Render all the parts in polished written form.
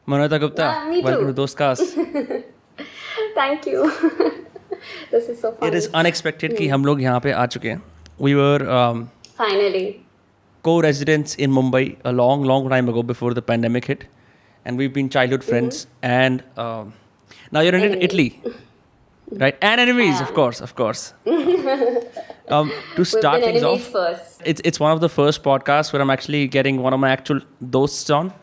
Manota Gupta, Me welcome to too. Dostcast. Thank you. This is so It is fun. unexpected कि हम लोग यहाँ पे आ चुके हैं. We were Finally. co-residents in Mumbai a long, long time ago before the pandemic hit, and we've been childhood friends. And now you're in Enemies. Italy, right? And I enemies, of am. course, of course. To We've been start things enemies off, first. it's one of the first podcasts where I'm actually getting one of my actual dosts on,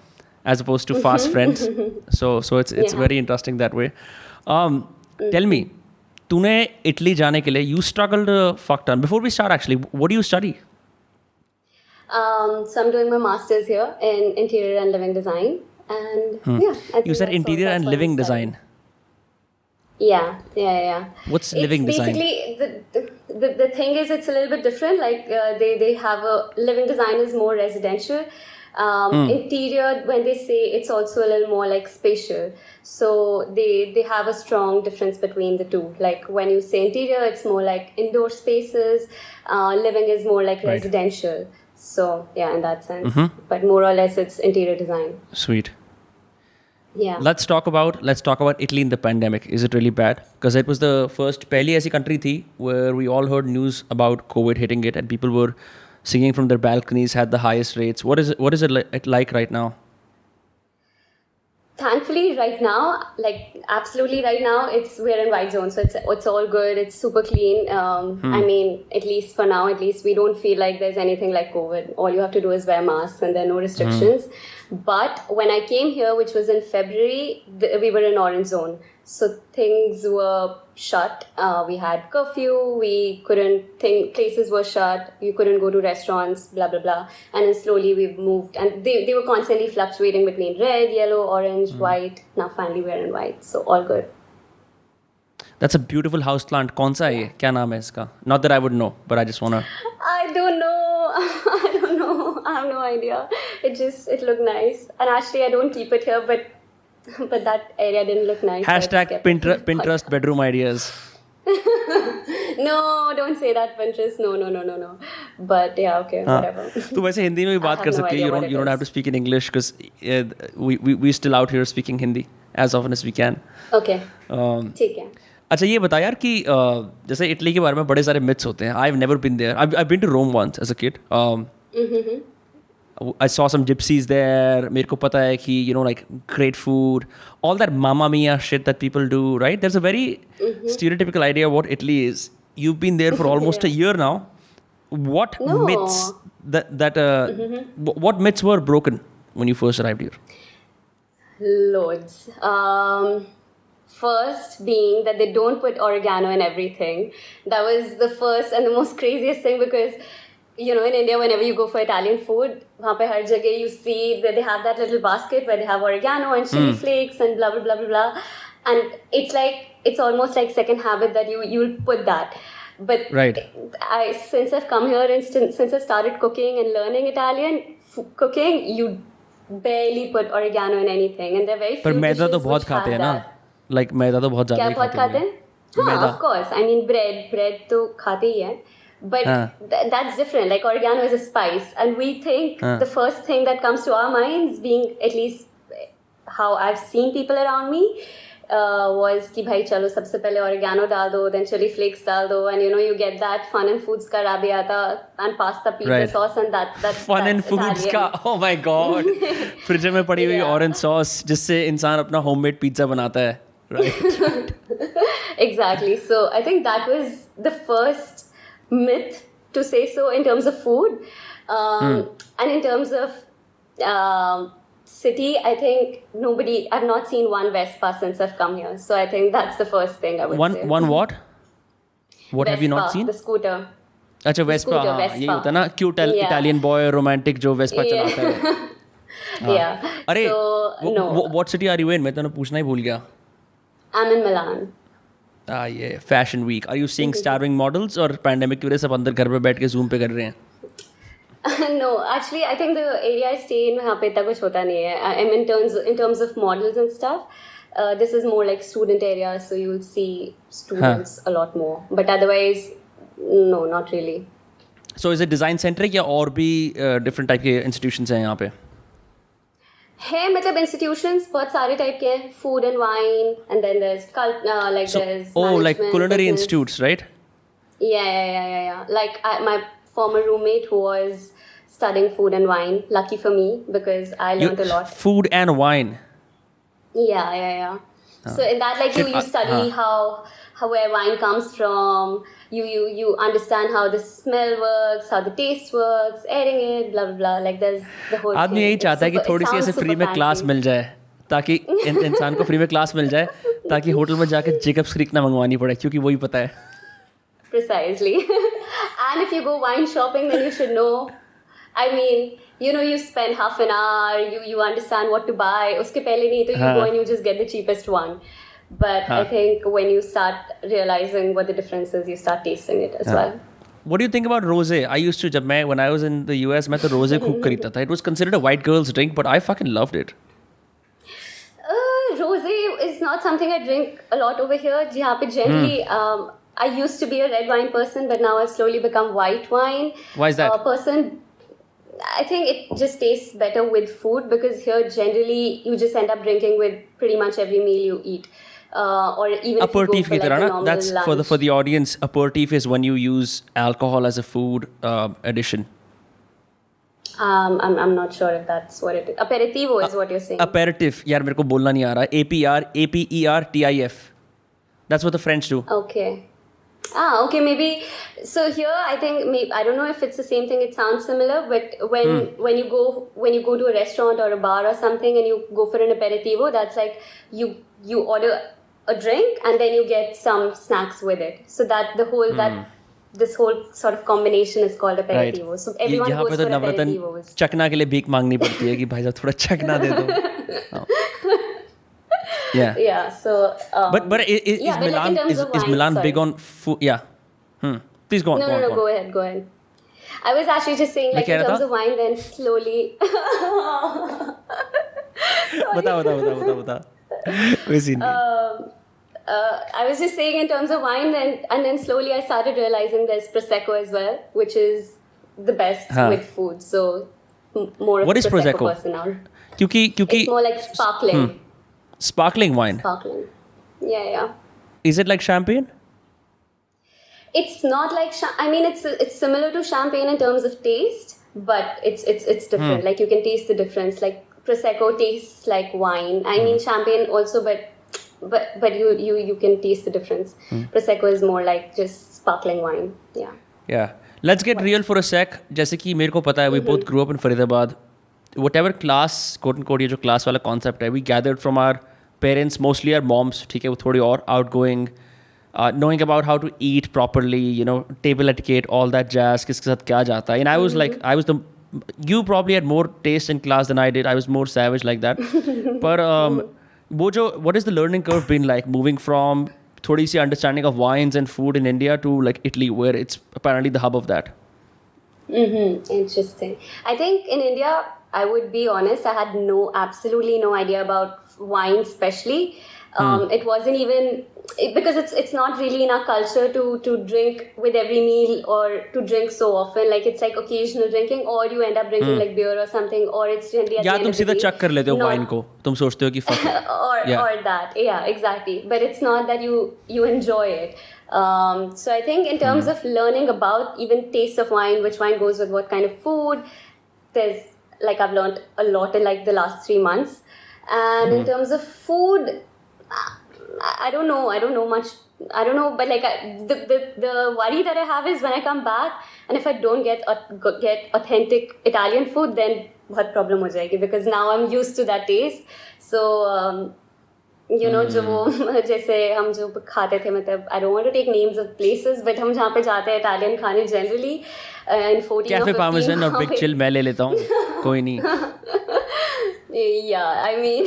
as opposed to fast friends. So it's Yeah. very interesting that way. Tell me, तूने Italy जाने के लिए you struggled a fuck ton. Before we start, actually, what do you study? So I'm doing my master's here in interior and living design. And yeah, I think You said interior that's and what I'm living studying. design. Yeah. What's It's living design? basically the thing is it's a little bit different. Like they have a living design is more residential. Interior, when they say, it's also a little more like spatial. So they have a strong difference between the two. Like when you say interior, it's more like indoor spaces. Living is more like Right. residential. So yeah, in that sense. But more or less, it's interior design. Sweet. Yeah. Let's talk about Italy in the pandemic. Is it really bad? Because it was the first पहली ऐसी country थी where we all heard news about COVID hitting it, and people were singing from their balconies, had the highest rates. What is it like right now? Thankfully, right now, like absolutely right now, we're in white zone, so it's all good. It's super clean. I mean, at least for now, at least we don't feel like there's anything like COVID. All you have to do is wear masks, and there are no restrictions. But when I came here, which was in February, we were in orange zone, so things were shut. We had curfew. We couldn't think. Places were shut. You couldn't go to restaurants. Blah blah blah. And then slowly we've moved, and they were constantly fluctuating between red, yellow, orange, white. Now finally we're in white, so all good. That's a beautiful house plant. कौन सा है ये? क्या नाम है इसका? Not that I would know, but I just wanna. I don't know. I don't know. I have no idea. It looked nice, and actually I don't keep it here, but that area didn't look nice. so I just Hashtag kept it. Pinterest bedroom ideas. No, don't say that, Pinterest. No. But yeah, okay, whatever. तो वैसे हिंदी में भी बात have कर no सकते idea हैं. what it You don't is. have to speak in English because we still out here speaking Hindi as often as we can. Okay, ठीक है. अच्छा ये बता यार कि जैसे इटली के बारे में बड़े सारे मिथ्स होते हैं. I've never been there. I've been to Rome once as a kid. I saw some gypsies there. मेरे को पता है कि like great food, all that Mamma Mia shit that people do, right? There's a very stereotypical idea of what Italy is. You've been there for almost a year now. What No. myths what myths were broken when you first arrived here? Loads. First being that they don't put oregano in everything. That was the first and the most craziest thing because, in India, whenever you go for Italian food, वहाँ पे हर जगह you see that they have that little basket where they have oregano and chili flakes and blah, blah, blah, blah, blah. And it's almost like second habit that you'll put that. But Right. since I've come here and since I started cooking and learning Italian cooking, you barely put oregano in anything, and there are very few पर मैदा तो dishes बहुत which खाते have हैं ना. that. Like मैदा तो बहुत ज़्यादा क्या ही बहुत खाते खाते हैं. हैं? हाँ, मैदा. of course. I mean, bread तो खाते ही हैं. But हाँ. that's different. Like oregano is a spice, and we think the first thing that comes to our minds, being at least how I've seen people around me, was कि भाई चलो सबसे पहले oregano डाल दो, then chili flakes डाल दो, and you get that fun and foods का arrabbiata and pasta pizza Right. sauce, and that's Fun and foods Italian. का. Oh my god. फ्रिज में पड़ी हुई Yeah. ऑरेंज सॉस जिससे इंसान अपना होममेड पिज्जा बनाता है. Right. Exactly. So I think that was the first myth, to say so, in terms of food. And in terms of city, I think I've not seen one Vespa since I've come here. So I think that's the first thing I would say. One what? What have you not Vespa, seen? the scooter. अच्छा Vespa. scooter, हाँ, Vespa. यही होता है ना cute Yeah. Italian boy romantic जो Vespa Yeah. चलाता है. Yeah. अरे So, no. What city are you in? मैं तूने पूछना ही भूल गया. I'm in Milan. ये fashion week. Are you seeing starving models और पैंडेमिक की वजह से सब अंदर घर पे बैठ के जूम पे कर रहे हैं? No, actually, I think the area I stay in, वहाँ पे इतना कुछ होता नहीं है. I mean, in terms of models and stuff, this is more like student area, so you'll see students a lot more. But otherwise, no, not really. So is it design centric या और भी different type के institutions हैं यहाँ पे? है मतलब institutions बहुत सारे type के हैं, food and wine, and then there's like there's like management, culinary business. institutes, right? Yeah. Like my former roommate who was studying food and wine. Lucky for me because I learned a lot. Food and wine. Yeah. So in that, like you study how where wine comes from. You understand how the smell works, how the taste works, airing it, blah blah blah. Like there's the whole आदमी thing. यही It's चाहता है कि super- थोड़ी it सी ऐसे sounds free super में class fancy. मिल जाए ताकि इंसान को फ्री में क्लास मिल जाए ताकि होटल में जाके जेकब्स क्रीक ना मंगवानी पड़े क्योंकि वही पता है. Precisely. And if you go wine shopping, then you should know. I mean, you spend half an hour, you understand what to buy. Uske pehle nahi, to you go and you just get the cheapest one. But I think when you start realizing what the difference is, you start tasting it as well. What do you think about rosé? I used to when I was in the US, मैं तो rosé खूब खरीदता था. It was considered a white girl's drink, but I fucking loved it. Rosé is not something I drink a lot over here. Jahan pe generally, I used to be a red wine person, but now I've slowly become white wine Why is that? person. I think it just tastes better with food because here generally you just end up drinking with pretty much every meal you eat. Or even Aperitif if की you go for तरह like a ना. normal That's lunch. for the audience. Aperitif is when you use alcohol as a food addition. I'm not sure if that's what it is. Aperitivo is what you're saying. Aperitif. यार मेरे को बोलना नहीं आ रहा. APERTIF. That's what the French do. Okay. Okay, maybe. So here, I think I don't know if it's the same thing. It sounds similar, but when you go to a restaurant or a bar or something and you go for an aperitivo, that's like you order a drink and then you get some snacks with it. So that this whole sort of combination is called aperitivo. So everyone यहाँ goes पे तो for Navratna aperitivos. चखना के लिए भीख मांगनी पड़ती है कि भाई साहब थोड़ा चखना दे दो. Yeah. Yeah. So. But is but Milan like in terms is of wine, Milan sorry. big on food? Yeah. Please go on. No. Go ahead. I was actually just saying, like, in terms of wine, then slowly. बता. कोई scene नहीं. I was just saying in terms of wine, and then slowly I started realizing there's prosecco as well, which is the best with food. So more of What a is prosecco prosecco? person now. क्योंकि It's more like sparkling. Sparkling wine. Sparkling. Yeah. Is it like champagne? It's not like I mean it's similar to champagne in terms of taste, but it's different. Like you can taste the difference. Like prosecco tastes like wine. I mean champagne also, but you can taste the difference. Prosecco is more like just sparkling wine. Yeah. Yeah. Let's get real for a sec. जैसे कि मेरे को पता है, we both grew up in Faridabad. Whatever class, quote unquote, ये जो class वाला concept है, we gathered from our parents, mostly our moms, ठीक है, वो थोड़ी और outgoing, knowing about how to eat properly, table etiquette, all that jazz, किसके साथ क्या जाता है. And I was you probably had more taste in class than I did. I was more savage like that. But what is the learning curve been like moving from थोड़ी सी understanding of wines and food in India to like Italy, where it's apparently the hub of that? Interesting. I think in India, I would be honest, I had absolutely no idea about wine, especially. It wasn't even because it's not really in our culture to drink with every meal or to drink so often. Like it's like occasional drinking, or you end up drinking like beer or something, or it's generally at या the end तुम of the सीधा day. चक कर लेते हो wine को, तुम सोचते हो कि fuck it. or that, yeah, exactly. But it's not that you enjoy it. So I think in terms of learning about even taste of wine, which wine goes with what kind of food, there's like I've learned a lot in like the last 3 months. And in terms of food, I don't know much. I don't know, but like the worry that I have is when I come back and if I don't get authentic Italian food, then बहुत problem हो जाएगी because now I'm used to that taste. So जो वो जैसे हम जो खाते थे, मतलब I don't want to take names of places, but हम जहाँ पे जाते हैं Italian खाने generally in 14 cafe or 15 Parmesan और बिग चिल मैं ले लेता हूँ, कोई नहीं. Yeah, I mean,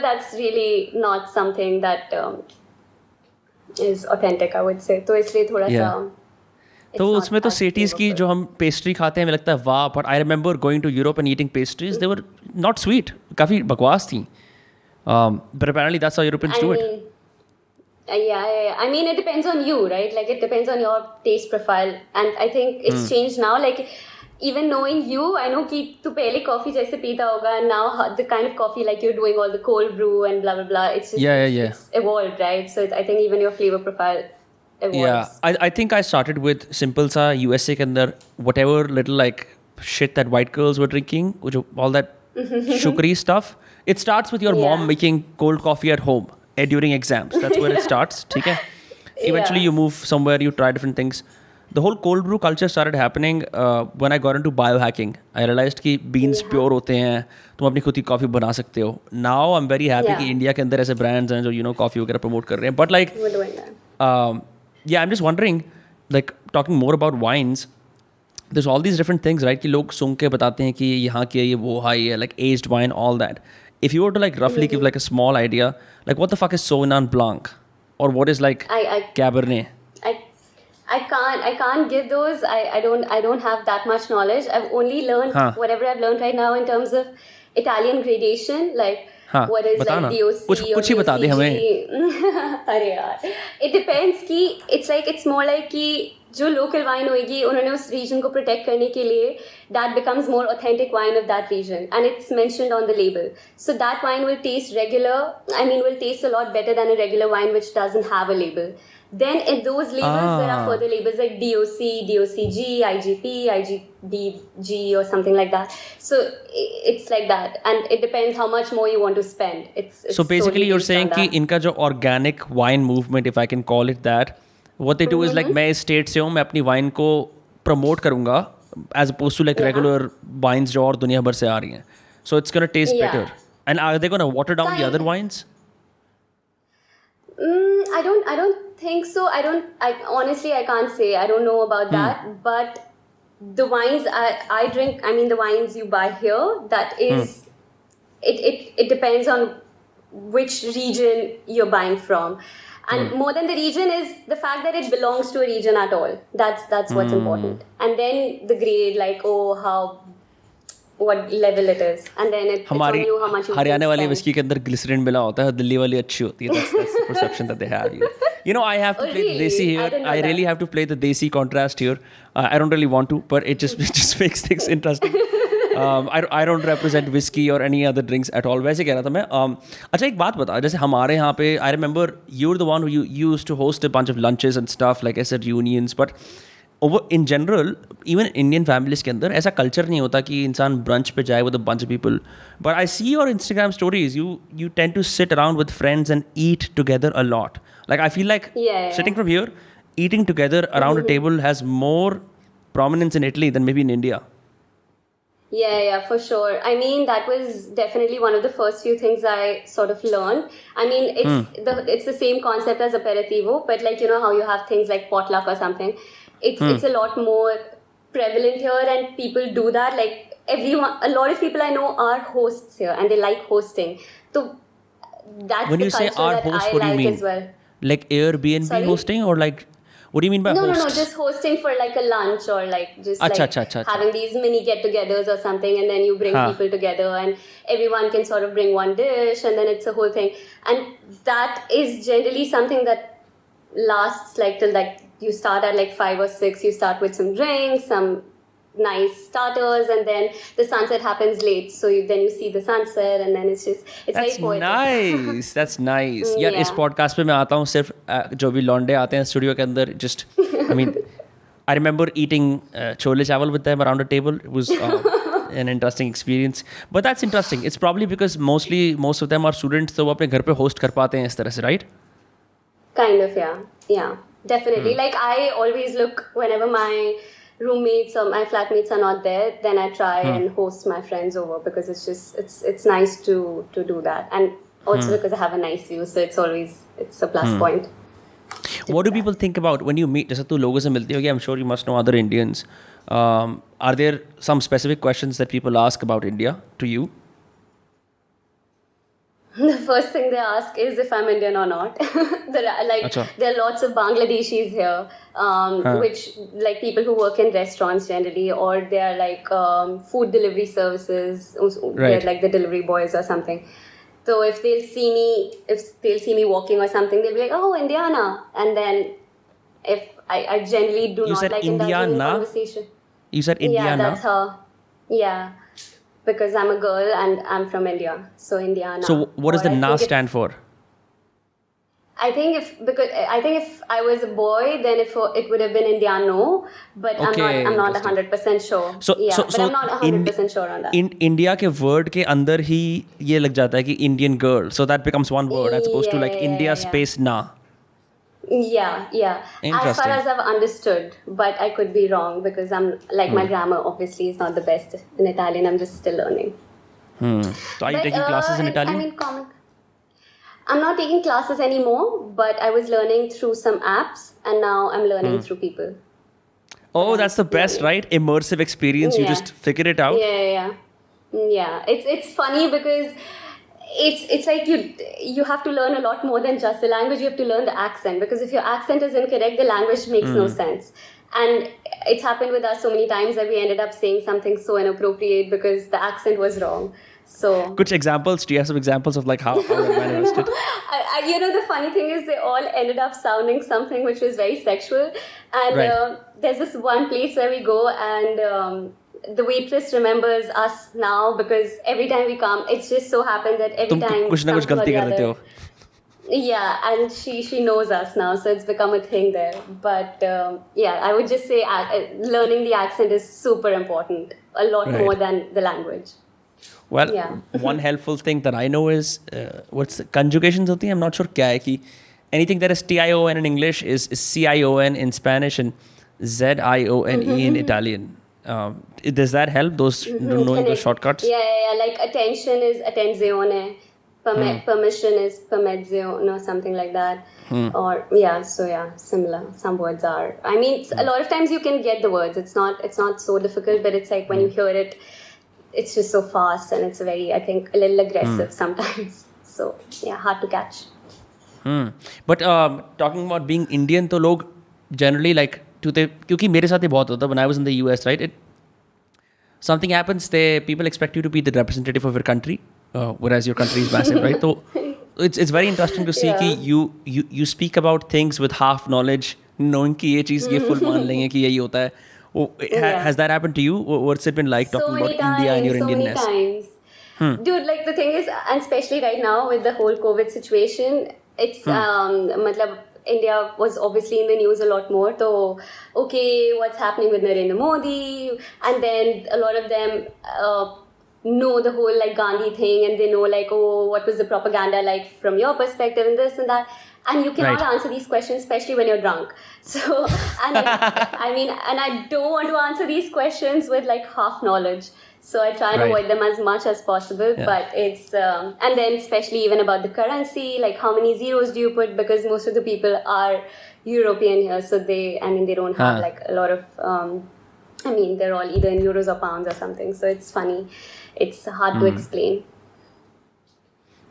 that's really not something that is authentic, I would say. तो इसलिए थोड़ा सा. तो उसमें तो सिटीज की जो हम पेस्ट्री खाते हैं, मुझे लगता है वाह. But I remember going to Europe and eating pastries, they were not sweet, काफ़ी बकवास थी. But apparently that's how Europeans do it. Yeah. I mean, it depends on you, right? Like, it depends on your taste profile. And I think it's changed now. Like, even knowing you, I know कि तू पहले coffee जैसे पीता होगा, and now the kind of coffee like you're doing all the cold brew and blah blah blah. It's just it's evolved, right? So I think even your flavor profile evolves. Yeah, I think I started with simple sa USA के अंदर whatever little like shit that white girls were drinking, which all that sugary stuff. It starts with your mom making cold coffee at home during exams. That's where it starts. ठीक है? Eventually you move somewhere, you try different things. The whole cold brew culture started happening when I got into biohacking. I realized कि beans pure होते हैं, तुम अपनी खुद की coffee बना सकते हो. Now I'm very happy कि India के अंदर ऐसे brands हैं जो coffee वगैरह promote कर रहे हैं. But like, we're doing that. Yeah, I'm just wondering, like talking more about wines. There's all these different things, right? कि लोग सुन के बताते हैं कि यहाँ की है, ये वो हाई है, like aged wine, all that. If you were to like roughly give like a small idea, like what the fuck is Sauvignon Blanc, or what is like Cabernet? I can't give those. I don't have that much knowledge. I've only learned whatever I've learned right now in terms of Italian gradation, like what is like DOC कुछ ही बता दे हमें. अरे यार, it depends कि it's more like कि जो local wine होगी उन्होंने उस region को protect करने के लिए that becomes more authentic wine of that region, and it's mentioned on the label. So that wine will taste will taste a lot better than a regular wine which doesn't have a label. Then in those labels, there are further labels like DOC, DOCG, IGP, IGBG or something like that. So it's like that. And it depends how much more you want to spend. It's so basically you're saying कि इनका जो organic wine movement, if I can call it that, what they do is like मैं इस state से हूँ, मैं अपनी wine को promote करूँगा as opposed to like regular wines जो और दुनिया भर से आ रही हैं. So it's going to taste better. And are they going to water down the other wines? I don't think so. I honestly can't say. I don't know about that. But the wines I drink, the wines you buy here, that is, it depends on which region you're buying from. And more than the region is the fact that it belongs to a region at all. That's what's important. And then the grade, like, what level it is, and then it's on you how much you Haryana वाली whiskey के अंदर glycerin मिला होता है, दिल्ली वाली अच्छी होती है. That's the perception that they have here. I have to play the desi here. I really have to play the desi contrast here. I don't really want to, but it just makes things interesting. I don't represent whiskey or any other drinks at all. वैसे कह रहा था मैं. अच्छा एक बात बता, जैसे हमारे यहाँ पे I remember you're the one who you used to host a bunch of lunches and stuff, like I said, reunions, but over in general, even Indian families के अंदर ऐसा culture नहीं होता कि इंसान brunch पे जाए with a bunch of people. But I see your Instagram stories. You tend to sit around with friends and eat together a lot. Like I feel like sitting from here, eating together around a table has more prominence in Italy than maybe in India. Yeah, for sure. That was definitely one of the first few things I sort of learned. It's the same concept as aperitivo, but like how you have things like potluck or something. It's a lot more prevalent here, and people do that. Like a lot of people I know are hosts here, and they like hosting. So that's when the you say culture our that host, I what do you like mean? as well. Like Airbnb hosting, or like what do you mean by hosts? No, just hosting for like a lunch, or like just having these mini get-togethers or something, and then you bring people together, and everyone can sort of bring one dish, and then it's a whole thing. And that is generally something that lasts like till like you start at like 5 or 6. You start with some drinks, some nice starters, and then the sunset happens late, so then you see the sunset, and then it's very poetic. That's nice. यार इस podcast पे मैं आता हूँ सिर्फ जो भी लौंडे आते हैं स्टूडियो के अंदर, just I remember eating chole chawal with them around a table. It was an interesting experience. But that's interesting. It's probably because most of them are students, तो वो अपने घर पे host कर पाते हैं इस तरह से, right? Kind of, yeah, definitely. Like I always look whenever my roommates or my flatmates are not there, then I try and host my friends over, because it's nice to do that, and also because I have a nice view, so it's a plus point. What do people think about when you meet? जैसे तू लोगों से मिलती होगी, I'm sure you must know other Indians. Are there some specific questions that people ask about India to you? The first thing they ask is if I'm Indian or not. There are lots of Bangladeshis here, which like people who work in restaurants generally, or they are like food delivery services. They're like the delivery boys or something. So if they'll see me walking or something, they'll be like, "Oh, Indiana," and then if I generally do not like indulging in conversation. You said Yeah, Indiana. that's her. Yeah, because I'm a girl and I'm from India, so Indiana. So what does Or the I Na think if- stand for? I think if I was a boy, then it would have been Indiano, but Okay, I'm not interesting. 100% sure. So Yeah, so but so I'm not 100% sure on that. in India के word के अंदर ही ये लग जाता है कि Indian girl. So that becomes one word as opposed to like India Yeah. space Na. Yeah. As far Interesting. as I've understood, but I could be wrong because I'm like my grammar obviously is not the best in Italian. I'm just still learning. So are you But, taking classes in Italian? I mean, I'm not taking classes anymore, but I was learning through some apps, and now I'm learning through people. Oh, that's the best, right? Immersive experience. You Yeah. just figure it out. Yeah. It's funny because it's like you have to learn a lot more than just the language. You have to learn the accent, because if your accent is incorrect, the language makes no sense. And it's happened with us so many times that we ended up saying something so inappropriate because the accent was wrong. So Which examples? Do you have some examples of like how that manifested? the funny thing is they all ended up sounding something which was very sexual. And Right. there's this one place where we go, and the waitress remembers us now because every time we come, it's just so happened that every तुम time कुछ ना कुछ something or गलती the कर देते other- हो. Yeah, and she knows us now, so it's become a thing there. But I would just say learning the accent is super important, a lot Right. more than the language. Well, Yeah. one helpful thing that I know is what's the conjugations होती हैं. I'm not sure क्या है कि anything that is TION in English is CION in Spanish and ZIONE in Italian. Does that help? Those knowing those Connect. shortcuts? Yeah. Like attention is attenzione, permission is permezzione, or something like that. Or similar. Some words are. I mean, a lot of times you can get the words. It's not so difficult, but it's like when you hear it, it's just so fast and it's very, I think, a little aggressive sometimes. So yeah, hard to catch. But talking about being Indian, तो लोग generally like क्योंकि मेरे साथ ये बहुत होता है when I was in the US, right? Something happens, people expect you to be the representative of your country, whereas your country is massive, right? So it's very interesting to see कि you speak about things with half knowledge, knowing कि ये चीज़ ये full मान लेंगे कि यही होता है. Has that happened to you? What's it been like talking about India and your Indianness? So many times. Dude, like the thing is, and especially right now with the whole COVID situation, it's matlab, India was obviously in the news a lot more. So, okay, what's happening with Narendra Modi? And then a lot of them know the whole like Gandhi thing, and they know like, oh, what was the propaganda like from your perspective, and this and that. And you cannot Right. answer these questions, especially when you're drunk. So, and I don't want to answer these questions with like half knowledge. So I try and Right. avoid them as much as possible. Yeah. But it's, and then especially even about the currency, like how many zeros do you put? Because most of the people are European here. So they don't have like a lot of, they're all either in euros or pounds or something. So it's funny. It's hard to explain.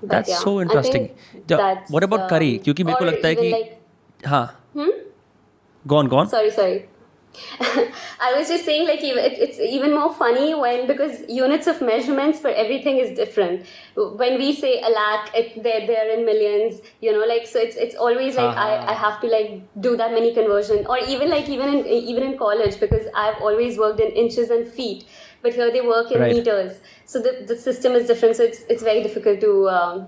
But That's yeah, so I interesting. think that's, What about curry? क्योंकि मेरे को or लगता है even कि like, हाँ. Go on. Sorry. I was just saying, like, it's even more funny because units of measurements for everything is different. When we say a lakh, they're in millions, like, so it's always like I have to like do that many conversion, or even in college, because I've always worked in inches and feet, but here they work in Right. meters, so the system is different. So it's very difficult to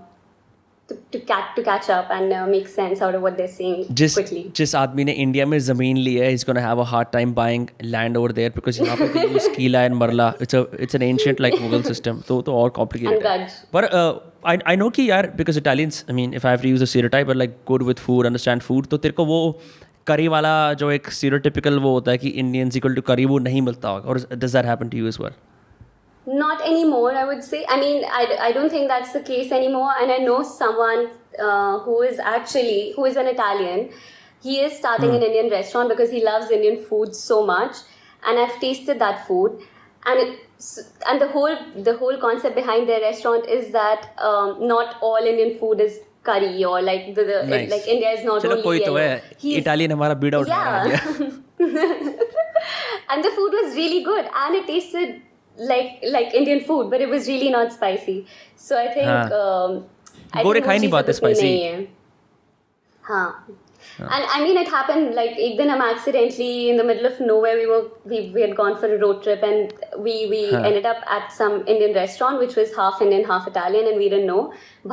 catch up and make sense out of what they're saying quickly. जिस आदमी ने India में ज़मीन ली है, he's going to have a hard time buying land over there because यहाँ पे they use Kila and Marla. It's an ancient like Mughal system. तो और complicated है. And But I know कि यार, because Italians, I mean, if I have to use a stereotype, but like good with food, understand food, तो तेरे को वो करी वाला जो एक stereotypical वो होता है कि Indians equal to curry, वो नहीं मिलता होगा. Or does that happen to you as well? Not anymore, I would say. I mean, I don't think that's the case anymore. And I know someone who is an Italian. He is starting an Indian restaurant because he loves Indian food so much. And I've tasted that food. And the whole concept behind their restaurant is that not all Indian food is curry, or like Nice. like India is not चलो only कोई तो yellow. है. Italian हमारा बीड़ा उठा रहा है. And the food was really good, and it tasted like Indian food, but it was really not spicy. So I think I Gore think खा ही वो नहीं चीज़ पाते अब उतनी spicy. नहीं है. हाँ. And I mean, it happened like एक दिन हम accidentally in the middle of nowhere we had gone for a road trip and we ended up at some Indian restaurant which was half Indian half Italian and we didn't know.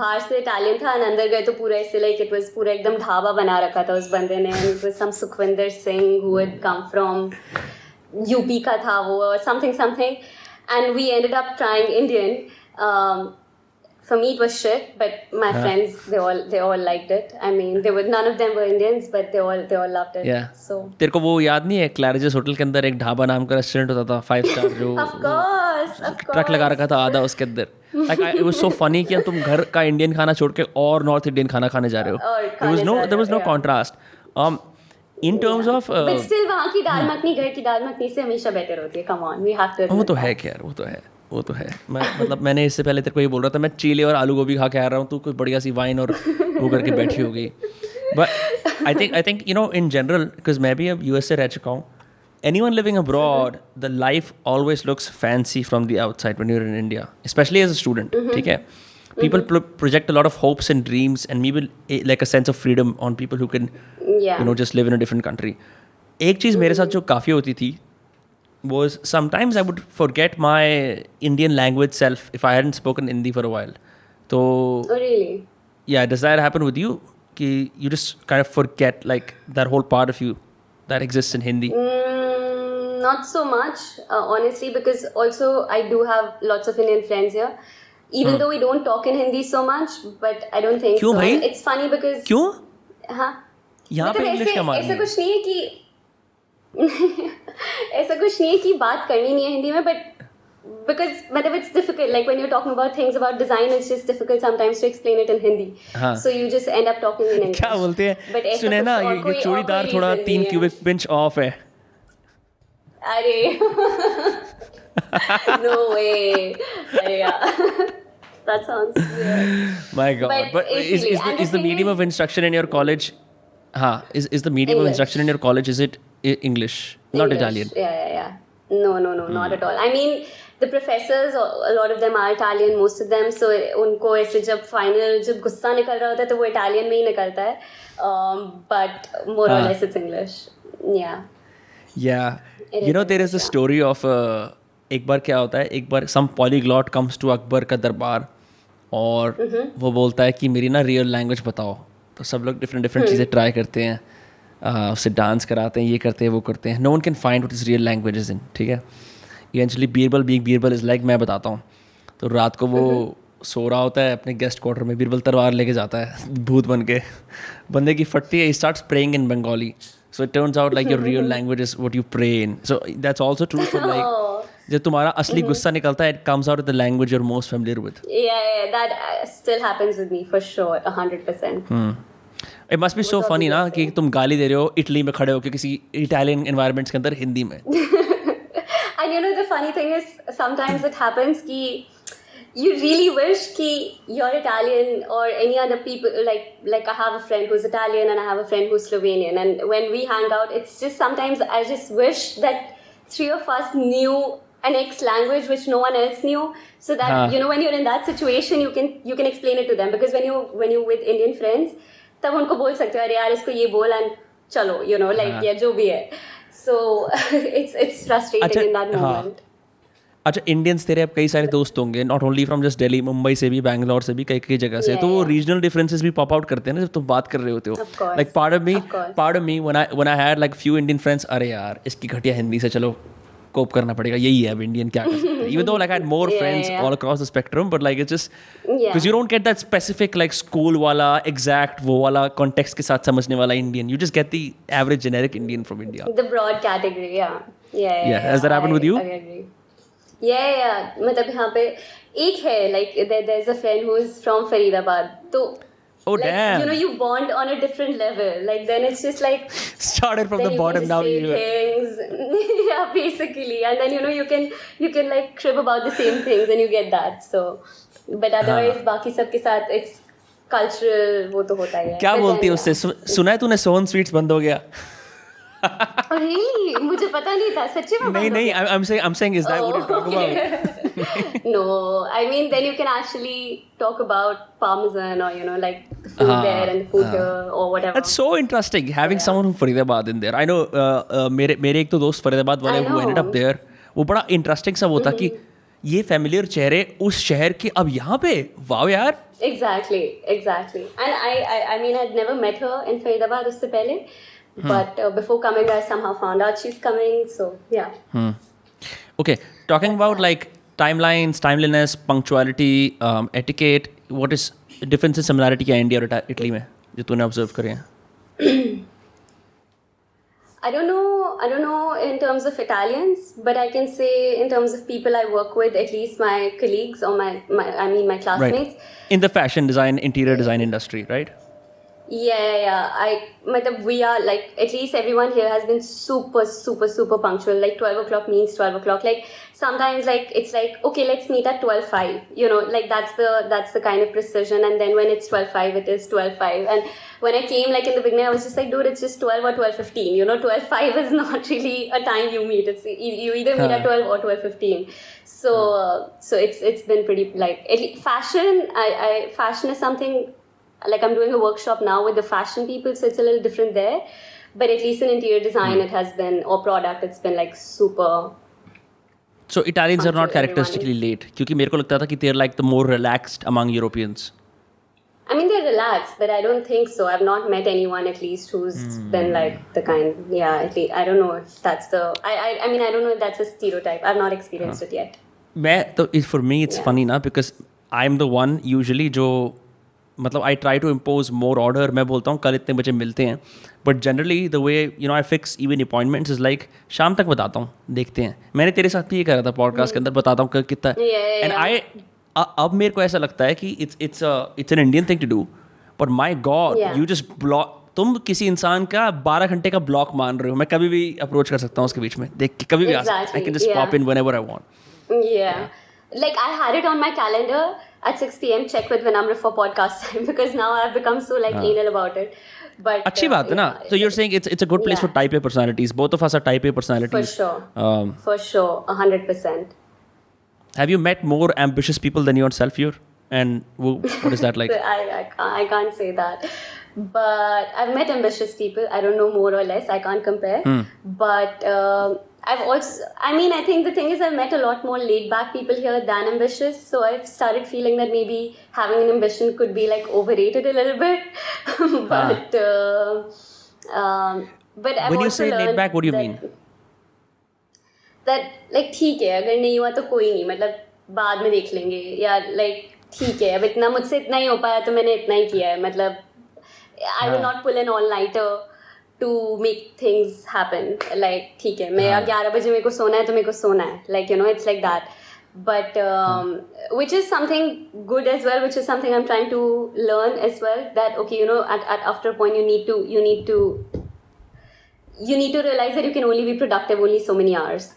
बाहर से Italian था and अंदर गए तो पूरा ऐसे like it was पूरा एकदम ढाबा बना रखा था उस बंदे ने and it was some Sukhwinder Singh who had come from UP का था वो or something and we ended up trying Indian. For me, it was shit, but my friends, they all liked it. I mean, none of them were Indians, but they all loved it. Yeah. So. तेरे को वो याद नहीं है क्लैरिजेस hotel के अंदर एक ढाबा नाम का रेस्टोरेंट होता था 5 स्टार जो Of course. ट्रक लगा रखा था आधा उसके अंदर. Like it was so funny कि तुम घर का इंडियन खाना छोड़ के और नॉर्थ इंडियन खाना खाने जा रहे हो. There was no contrast. In terms of. But still, वहाँ की दाल मखनी घर की दाल मखनी से हमेशा बेटर होती है. Come on, we have to. वो तो है यार, वो तो है. मैंने इससे पहले तेरे को ये बोल रहा था मैं चीले और आलू गोभी खा के आ रहा हूँ तू कोई बढ़िया सी वाइन और वो करके बैठी होगी. But I think you know in general because मैं भी अब US से रह चुका हूँ. Anyone living abroad, the life always looks fancy from the outside when you're in India, especially as a student. ठीक है. People project a lot of hopes and dreams and maybe like a sense of freedom on people who can you know just live in a different country. एक चीज़ मेरे साथ जो काफ़ी होती थी was sometimes I would forget my Indian language self if I hadn't spoken Hindi for a while. So, oh really? Yeah, does that happen with you? Ki you just kind of forget like that whole part of you that exists in Hindi? Not so much, honestly, because also I do have lots of Indian friends here. Even though we don't talk in Hindi so much, but I don't think क्यों so. भाई? It's funny because. क्यों? हाँ. यहाँ पे English क्या मारनी है? ऐसा कुछ नहीं है कि ऐसा कुछ नहीं है कि बात करनी नहीं है हिंदी में but because मतलब it's difficult like when you're talking about things about design it's just difficult sometimes to explain it in Hindi so you just end up talking in English. क्या बोलते हैं? सुने ना ये चूड़ीदार थोड़ा 3 cubic inch off है. अरे no way. अरे यार. That sounds weird. My God. But is the medium of instruction in your college? Is the medium of instruction in your college is it English, not Italian? Yeah. No, not at all. I mean, the professors, a lot of them are Italian, most of them. So उनको ऐसे जब final जब गुस्सा निकल रहा होता है तो वो Italian में ही निकलता है. But more or less it's English. Yeah. You know there is a story of एक बार क्या होता है एक बार some polyglot comes to Akbar का दरबार और वो बोलता है कि मेरी ना रियल लैंग्वेज बताओ. तो सब लोग डिफरेंट चीज़ें ट्राई करते हैं. उससे डांस कराते हैं ये करते हैं वो करते हैं. No one can find what is real language in. ठीक है. इवेंचुअली बीरबल इज़ लाइक मैं बताता हूँ. तो रात को वो सो रहा होता है अपने गेस्ट क्वार्टर में. बीरबल तलवार लेके जाता है भूत बन के. बंदे की फटती है. He starts praying in Bengali. So it turns out like your real language is what you pray in. So that's also true for like जब तुम्हारा असली गुस्सा निकलता है it comes out the language you are most familiar with. Yeah, that still happens with me for sure 100%. It must be so funny ना कि तुम गाली दे रहे हो इटली में खड़े हो कि किसी इटालियन एनवायरनमेंट्स के अंदर हिंदी में. And you know the funny thing is sometimes it happens कि you really wish कि you're Italian or any other people like I have a friend who's Italian and I have a friend who's Slovenian and when we hang out it's just sometimes I just wish that 3 of us knew an X language which no one else knew so that you know when you're in that situation you can explain it to them because when you with Indian friends तब उनको बोल सकते हो अरे यार इसको ये बोल and चलो you know like या जो भी है. So it's frustrating in that moment. अच्छा इंडियंस तेरे अब कई सारे दोस्त होंगे not only from just Delhi Mumbai से भी बैंगलोर से भी कई जगह से. तो वो रीजनल डिफरेंसेस भी पॉप आउट करते हैं ना जब तुम बात कर रहे होते हो. Like part of me when I had like few Indian friends अरे यार इसकी घटिया हिंदी से चलो कोप करना पड़ेगा यही है अब इंडियन क्या कर सकते हैं. Even though like I had more friends all across the spectrum but like it's just because you don't get that specific like school वाला एग्जैक्ट वो वाला कॉन्टेक्स्ट के साथ समझने वाला Indian. You just get the average generic Indian from India. The broad category, yeah. Has that happened with you? I agree. Yeah. मतलब यहाँ पे एक है like there's a friend who is from Faridabad. तो oh like, damn. You know you bond on a different level. Like then it's just like started from the bottom now you things. Yeah, basically. And then you know you can like crib about the same things and you get that. So but otherwise बाकी सबके साथ it's cultural वो तो होता ही है. क्या बोलती है उससे सुना है तूने सोन स्वीट्स बंद हो गया. Really? मुझे पता नहीं था सच्ची में. नहीं I'm saying is that what you talk about? No, I mean then you can actually talk about Parmesan or you know like the food there and the food here or whatever. That's so interesting having someone from Faridabad in there. I know मेरे एक तो दोस्त फरीदाबाद वाले who ended up there. वो बड़ा interesting सा वो था कि ये फैमिलियर चेहरे उस शहर के अब यहाँ पे वाव यार. Exactly. And I mean, I'd never met her in Faridabad उससे पहले, but before coming, I somehow found out she's coming. So yeah. Okay, talking about like timelines, timeliness, punctuality, etiquette. What is difference and similarity क्या India और Italy में जो तूने observe करे हैं? I don't know in terms of Italians, but I can say in terms of people I work with, at least my colleagues or my classmates. Right. In the fashion design, interior design industry, right? Yeah. We are like, at least everyone here has been super punctual. Like 12 o'clock means 12 o'clock. Like sometimes like it's like, okay, let's meet at 12:05. You know, like that's the kind of precision. And then when it's 12:05, it is 12:05. And when I came like in the beginning, I was just like, dude, it's just 12 or 12:15. You know, 12:05 is not really a time you meet. It's you either meet at 12 or 12:15. So it's been pretty like at least fashion. Fashion is something. Like I'm doing a workshop now with the fashion people, so it's a little different there. But at least in interior design, it has been, or product, it's been like super. So Italians are not characteristically late. क्योंकि मेरे को लगता था कि they're like the more relaxed among Europeans. I mean, they're relaxed, but I don't think so. I've not met anyone at least who's been like the kind. Yeah, at least I don't know if that's the. I mean, I don't know if that's a stereotype. I've not experienced it yet. For me, it's funny ना because I'm the one usually जो मतलब I try to impose more order. मैं बोलता हूँ कल इतने बजे मिलते हैं, but generally the way you know I fix even appointments is like शाम तक बताता हूँ, देखते हैं. मैंने तेरे साथ भी ये करा था पॉडकास्ट के अंदर, बताता हूँ कितना. एंड आई अब मेरे को ऐसा लगता है कि it's an Indian thing to do, but my God you just block. तुम किसी इंसान का 12 घंटे का ब्लॉक मान रहे हो. मैं कभी भी अप्रोच कर सकता हूँ उसके बीच में, देख के कभी भी आ सकता. I can just pop in whenever I want. Like I had it on my calendar at 6 p.m. check with Vinamra for podcast time because now I've become so like anal about it. But अच्छी बात है ना. So you're saying it's a good place for type A personalities. Both of us are type A personalities. For sure, 100%. Have you met more ambitious people than yourself here? And what is that like? I can't say that. But I've met ambitious people. I don't know more or less. I can't compare. But I've also, I mean, I think the thing is I've met a lot more laid back people here than ambitious. So I've started feeling that maybe having an ambition could be like overrated a little bit. But I've when you also say learned laid back, what do you mean? That like ठीक है, अगर नहीं हुआ तो कोई नहीं, मतलब बाद में देख लेंगे, या like ठीक है अब इतना मुझसे इतना ही हो पाया तो मैंने इतना ही किया है. मतलब I will not pull an all-nighter to make things happen. Like ठीक है, मैं 11 बजे मेरे को सोना है तो मेरे को सोना है. Like you know, it's like that. But which is something good as well, which is something I'm trying to learn as well. That okay, you know, at after a point you need to realize that you can only be productive only so many hours.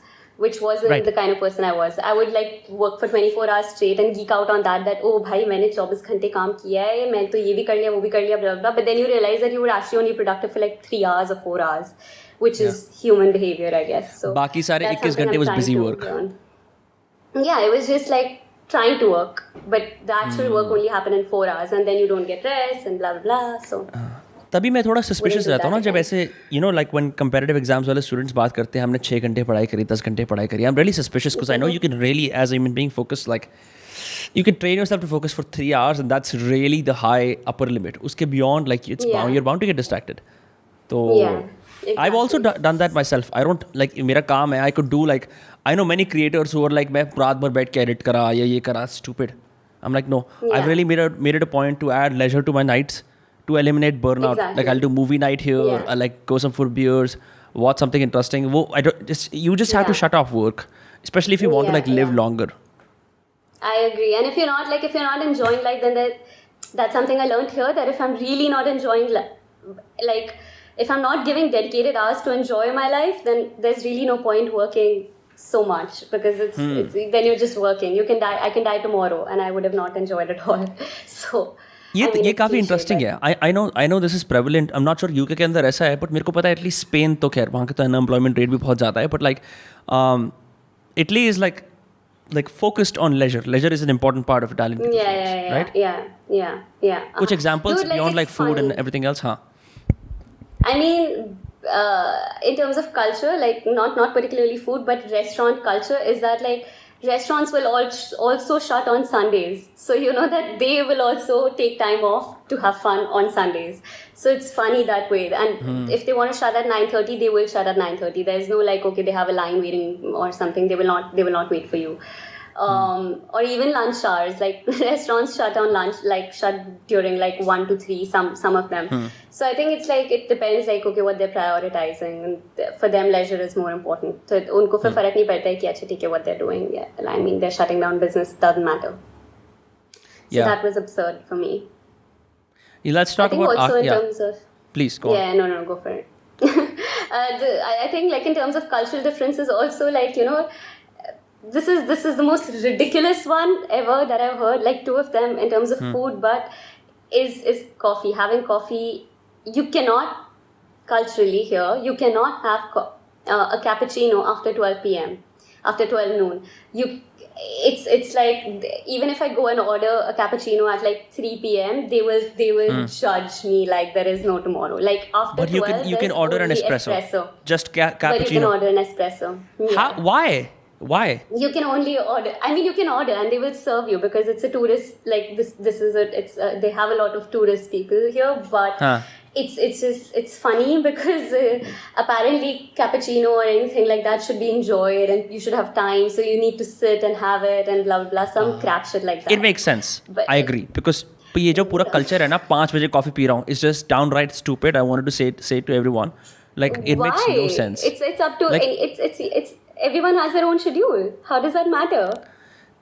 Which wasn't the kind of person I was. I would like work for 24 hours straight and geek out on that oh भाई मैंने 24 घंटे काम किया है, मैं तो ये भी कर लिया वो भी कर लिया blah blah. But then you realize that you were actually only productive for like 3 hours or 4 hours, which is human behavior, I guess. So बाकी सारे 21 घंटे was busy work. Yeah, it was just like trying to work, but the actual work only happened in 4 hours, and then you don't get rest and blah blah blah. So तभी मैं थोड़ा suspicious रहता हूँ ना जब ऐसे you know like when comparative exams वाले students बात करते हैं हमने 6 घंटे पढ़ाई करी 10 घंटे पढ़ाई करी. I am really suspicious because I know you can really as a human being focus like you can train yourself to focus for 3 hours and that's really the high upper limit. Uske beyond like you're bound to get distracted. So exactly. I've also done that myself. I don't like मेरा काम है. I could do like I know many creators who are like मैं रात भर बैठ के edit करा या ये करा. Stupid. I'm like no. I've really made it a point to add leisure to my nights to eliminate burnout. Exactly. Like I'll do movie night here. I'll like go some for beers, watch something interesting. You just have to shut off work, especially if you want to like live longer. I agree. And if you're not enjoying life, then that's something I learned here, that if I'm really not enjoying like if I'm not giving dedicated hours to enjoy my life, then there's really no point working so much, because it's then you're just working. You can die. I can die tomorrow, and I would have not enjoyed it all. So ये काफ़ी interesting है. I know this is prevalent. I am not sure UK के अंदर ऐसा है, but मेरे को पता है एटलीस्ट स्पेन तो खैर वहाँ के तो अनएम्प्लॉयमेंट रेट भी बहुत ज़्यादा है, but like Italy is like like focused on leisure. Leisure is an important part of Italian people's lives, right? Yeah. Which examples Dude, like, beyond like it's food and funny. everything else, huh? I mean, in terms of culture, like not particularly food, but restaurant culture is that like restaurants will also shut on Sundays. So you know that they will also take time off to have fun on Sundays. So it's funny that way. And if they want to shut at 9:30, they will shut at 9:30. There's no like, okay, they have a line waiting or something. They will not wait for you. Or even lunch hours, like restaurants shut on lunch, like shut during like 1 to 3, some of them. So I think it's like, it depends like, okay, what they're prioritizing, and for them leisure is more important. So उनको फिर फर्क नहीं पड़ता है कि अच्छा ठीक है what they're doing. Yeah, I mean they're shutting down business, doesn't matter. So Yeah. that was absurd for me. Yeah, let's I talk think about also in yeah. terms of Please go on. yeah, no, go for it. I think like in terms of cultural differences also, like, you know, this is the most ridiculous one ever that I've heard, like two of them in terms of food, but is coffee. Having coffee, you cannot, culturally here, you cannot have a cappuccino after 12 p.m. after 12 noon. It's like, even if I go and order a cappuccino at like 3 p.m, they will judge me like there is no tomorrow. Like after But you 12 can there's order an only espresso. Just but you can cappuccino. order an espresso. Yeah. Why? Why? You can only order. I mean, you can order and they will serve you because it's a tourist. Like this is they have a lot of tourist people here, but Huh. it's funny because apparently cappuccino or anything like that should be enjoyed and you should have time. So you need to sit and have it and blah blah blah. Some crap shit like that. It makes sense. But I agree because ये जो पूरा culture है ना 5 बजे coffee P रहा हूँ, it's just downright stupid. I wanted to say it to everyone, like it Why? makes no sense. It's up to Like- it's everyone has their own schedule. How does that matter?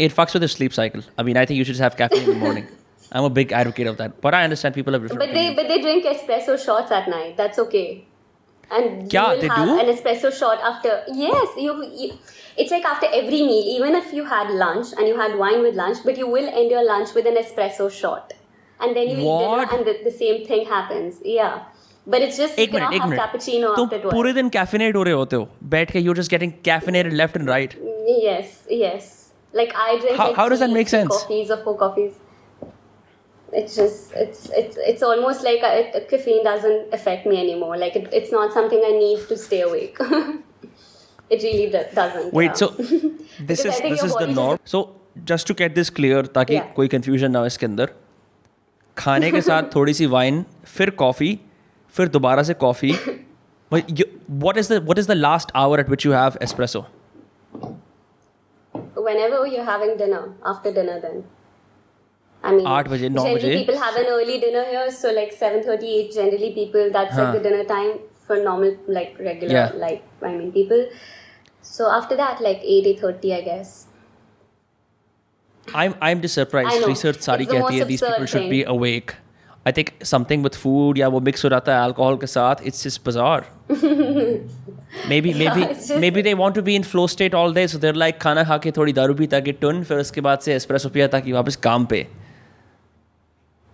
It fucks with your sleep cycle. I mean, I think you should just have caffeine in the morning. I'm a big advocate of that, but I understand people have different But they drink espresso shots at night. That's okay. And you Yeah, will they have do? an espresso shot after. Yes, you. It's like after every meal. Even if you had lunch and you had wine with lunch, but you will end your lunch with an espresso shot, and then you eat dinner, What? and the same thing happens. Yeah, but it's just you एक cannot have minute cappuccino तुम after 12. पूरे दिन कैफिनेट हो रहे होते हो बैठ के you're just getting caffeinated left and right. Yes. Like I drink. How- like how does that 3 make sense? Coffees or 4 coffees. It's just it's almost like caffeine doesn't affect me anymore. Like it's not something I need to stay awake. It really doesn't. Wait, yeah. so this Because I is think this your is the body norm. So just to get this clear, ताकि Yeah. कोई confusion ना हो इसके अंदर, खाने के साथ थोड़ी सी वाइन, फिर कॉफी, फिर दोबारा से coffee. What is the last hour at which you have espresso? Whenever you're having dinner, after dinner, then. I mean, 8 बजे, 9 generally बजे. people have an early dinner here, so like 7:38. Generally, people that's like the dinner time for normal, like regular, Yeah. like I mean, people. So after that, like 8:30, I guess. I'm just surprised. I know. Research सारी It's the कहती है most these people absurd should be thing. awake. I think something with food या वो mix हो जाता है alcohol के साथ. It's just bizarre. maybe it's just- maybe they want to be in flow state all day, so they're like खाना खा के थोड़ी दारू पी ताकि टुन, फिर उसके बाद से espresso पिया ताकि वापस काम पे.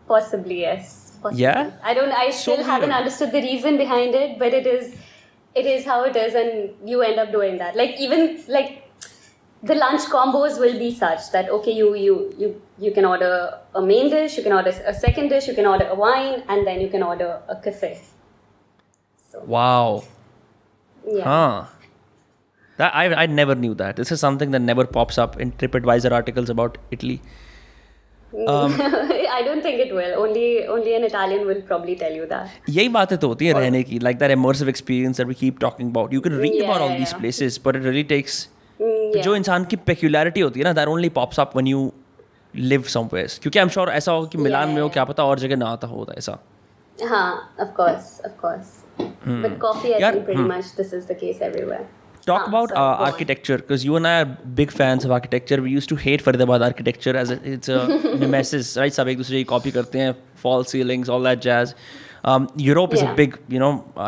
Possibly, yes. Possibly. Yeah? I still weird. haven't understood the reason behind it, but it is how it is, and you end up doing that. Like even like the lunch combos will be such that okay, you can order a main dish, you can order a second dish, you can order a wine, and then you can order a cafe. So Wow. yeah. Huh. That I never knew that. This is something that never pops up in TripAdvisor articles about Italy. I don't think it will. Only an Italian will probably tell you that. यही बातें तो होती है रहने की, like that immersive experience that we keep talking about. You can read Yeah, about all yeah, these yeah. places, but it really takes Yeah. जो इंसान की peculiarity होती है ना, that only pops up when you live somewhere. क्योंकि I'm sure ऐसा हो कि मिलान में हो, yeah. क्या पता और जगह ना आता होता ऐसा. Of course. But coffee, I Yeah, think pretty much this is the case everywhere. Talk about sorry, go on. architecture, because you and I are big fans of architecture. We used to hate Faridabad architecture as it's a nemesis, right? सब एक दूसरे की copy करते हैं, false ceilings, all that jazz. Europe is a Yeah. big,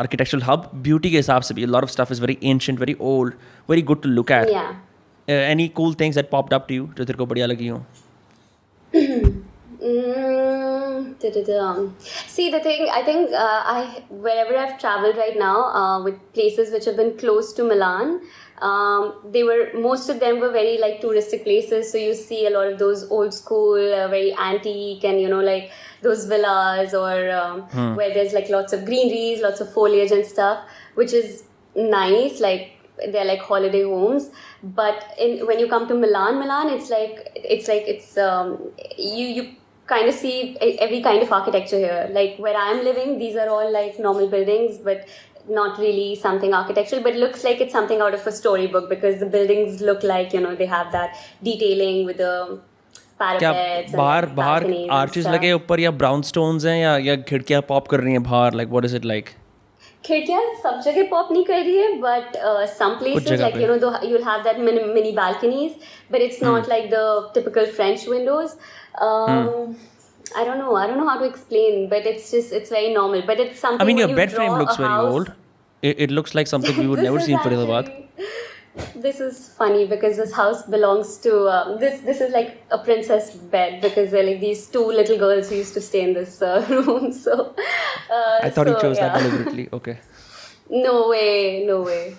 architectural hub. Beauty के हिसाब से भी, a lot of stuff is very ancient, very old, very good to look at. Yeah. Any cool things that popped up to you जो तेरे को बढ़िया लगी हो? See, the thing, I think wherever I've traveled right now, with places which have been close to Milan, Most of them were very like touristic places. So you see a lot of those old school, very antique, and like those villas or where there's like lots of greeneries, lots of foliage and stuff, which is nice. Like they're like holiday homes. But when you come to Milan, it's you kind of see every kind of architecture here. Like where I'm living, these are all like normal buildings, but not really something architectural, but looks like it's something out of a storybook because the buildings look like they have that detailing with the क्या parapets बाहर and बाहर balconies and arches stuff. लगे ऊपर या brown stones हैं या खिड़कियाँ pop कर रही हैं बाहर like what is it like खिड़कियाँ सब जगह पॉप नहीं कर रही है, but some places जगह like पे you'll have that mini balconies, but it's not like the typical French windows. I don't know how to explain, but it's very normal. But it's I something mean, when your you bed draw frame a looks very house. old. It looks like something we would This never is see in Faridabad. this is funny because this house belongs to this is like a princess bed because they're like these two little girls who used to stay in this room. So I thought you chose that yeah. deliberately. Okay. No way.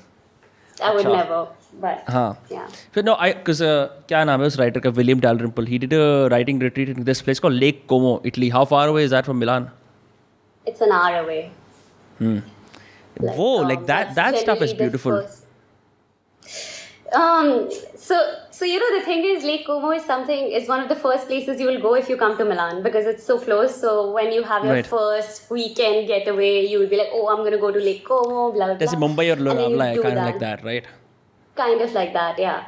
I would Acha. never. But हाँ. yeah. So no, because क्या नाम है उस writer का William Dalrymple. He did a writing retreat in this place called Lake Como, Italy. How far away is that from Milan? It's an hour away. Like, Whoa, like that that's stuff is generally the beautiful. first- So the thing is, Lake Como is one of the first places you will go if you come to Milan because it's so close. So when you have your Right. first weekend getaway, you will be like, oh, I'm going to go to Lake Como, blah blah जैसे blah. Mumbai और And then you Lonavala है do kind of like that, right? Kind of like that, yeah.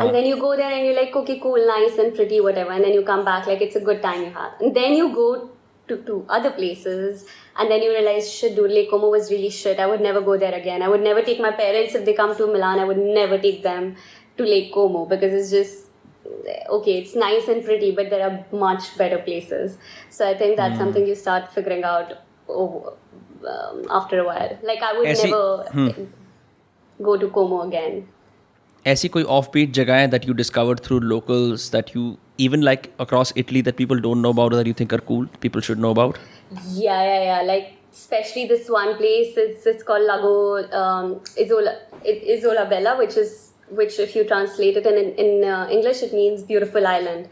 And then you go there and you're like, okay, cool, nice and pretty, whatever. And then you come back, like, it's a good time you have. And then you go to other places and then you realize, shit, dude, Lake Como was really shit. I would never go there again. I would never take my parents if they come to Milan. I would never take them to Lake Como because it's just, okay, it's nice and pretty, but there are much better places. So I think that's something you start figuring out after a while. Like, I would ऐसी- never go to Como again. ऐसी कोई offbeat जगह है that you discovered through locals that you even like across Italy that people don't know about or that you think are cool, people should know about? Yeah. Like especially this one place. It's called Lago Isola Bella, which if you translate it in English, it means beautiful island.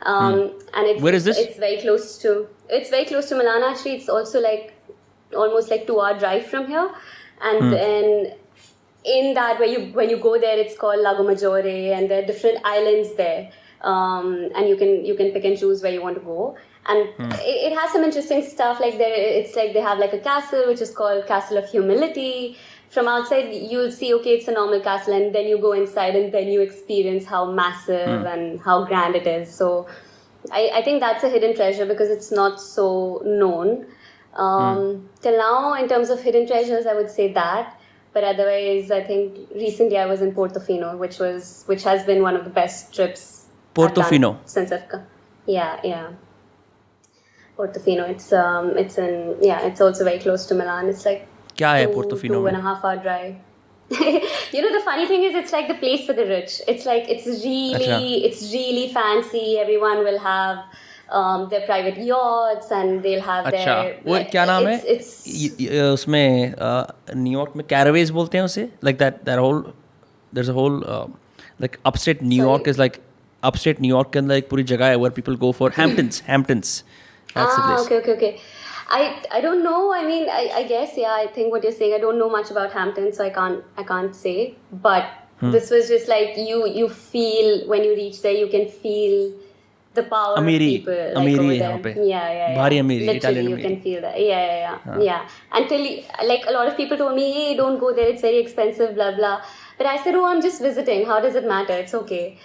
And it's Where is this? It's very close to Milan. Actually, it's also like almost like 2-hour drive from here. And then in that, when you go there, it's called Lago Maggiore, and there are different islands there. And you can pick and choose where you want to go, and it has some interesting stuff. Like it's like they have like a castle which is called Castle of Humility. From outside, you'll see it's a normal castle, and then you go inside, and then you experience how massive and how grand it is. So, I think that's a hidden treasure because it's not so known. Till now, in terms of hidden treasures, I would say that. But otherwise, I think recently I was in Portofino, which has been one of the best trips. Portofino. I've done since I've come. Yeah. Portofino. It's also very close to Milan. It's like क्या है Portofino में? 2.5 hour drive. The funny thing is, it's like the place for the rich. It's like it's really fancy. Everyone will have their private yachts and they'll have अच्छा their. वो क्या नाम है It's उसमें New York में कैरावेज बोलते हैं उसे like that whole there's a whole like upstate New York is like upstate New York के अंदर एक पूरी जगह है where people go for Hamptons that's the place. Okay. I don't know. I mean, I guess, yeah, I think what you're saying, I don't know much about Hampton, so I can't say. But this was just like you feel, when you reach there, you can feel the power Amiri. of people. Like, Amiri over है there. यहाँ पे. Yeah. भारी अमीरी, Literally, Italian you अमीरी. can feel that. Yeah. Until, like, a lot of people told me, hey, don't go there, it's very expensive, blah, blah. But I said, oh, I'm just visiting. How does it matter? It's okay.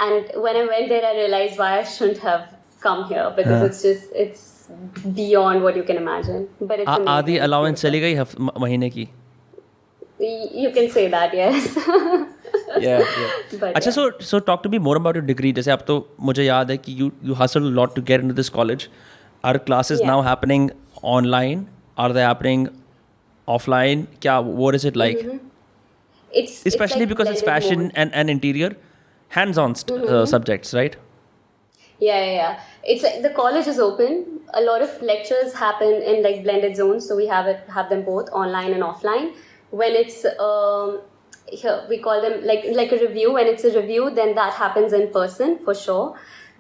And when I went there, I realized why I shouldn't have come here because it's beyond what you can imagine. But it's amazing. आधी It's allowance चली beautiful. गई महीने की. You can say that, yes. Yeah. But अच्छा, so talk to me more about your degree. जैसे अब तो मुझे याद है कि you hustled a lot to get into this college. Are classes now happening online? Are they happening offline? What is it like? It's Especially like because it's blended fashion mode. and interior, hands-on subjects, right? Yeah. It's like the college is open. A lot of lectures happen in like blended zones, so we have them both online and offline. When here we call them like a review. When it's a review, then that happens in person for sure.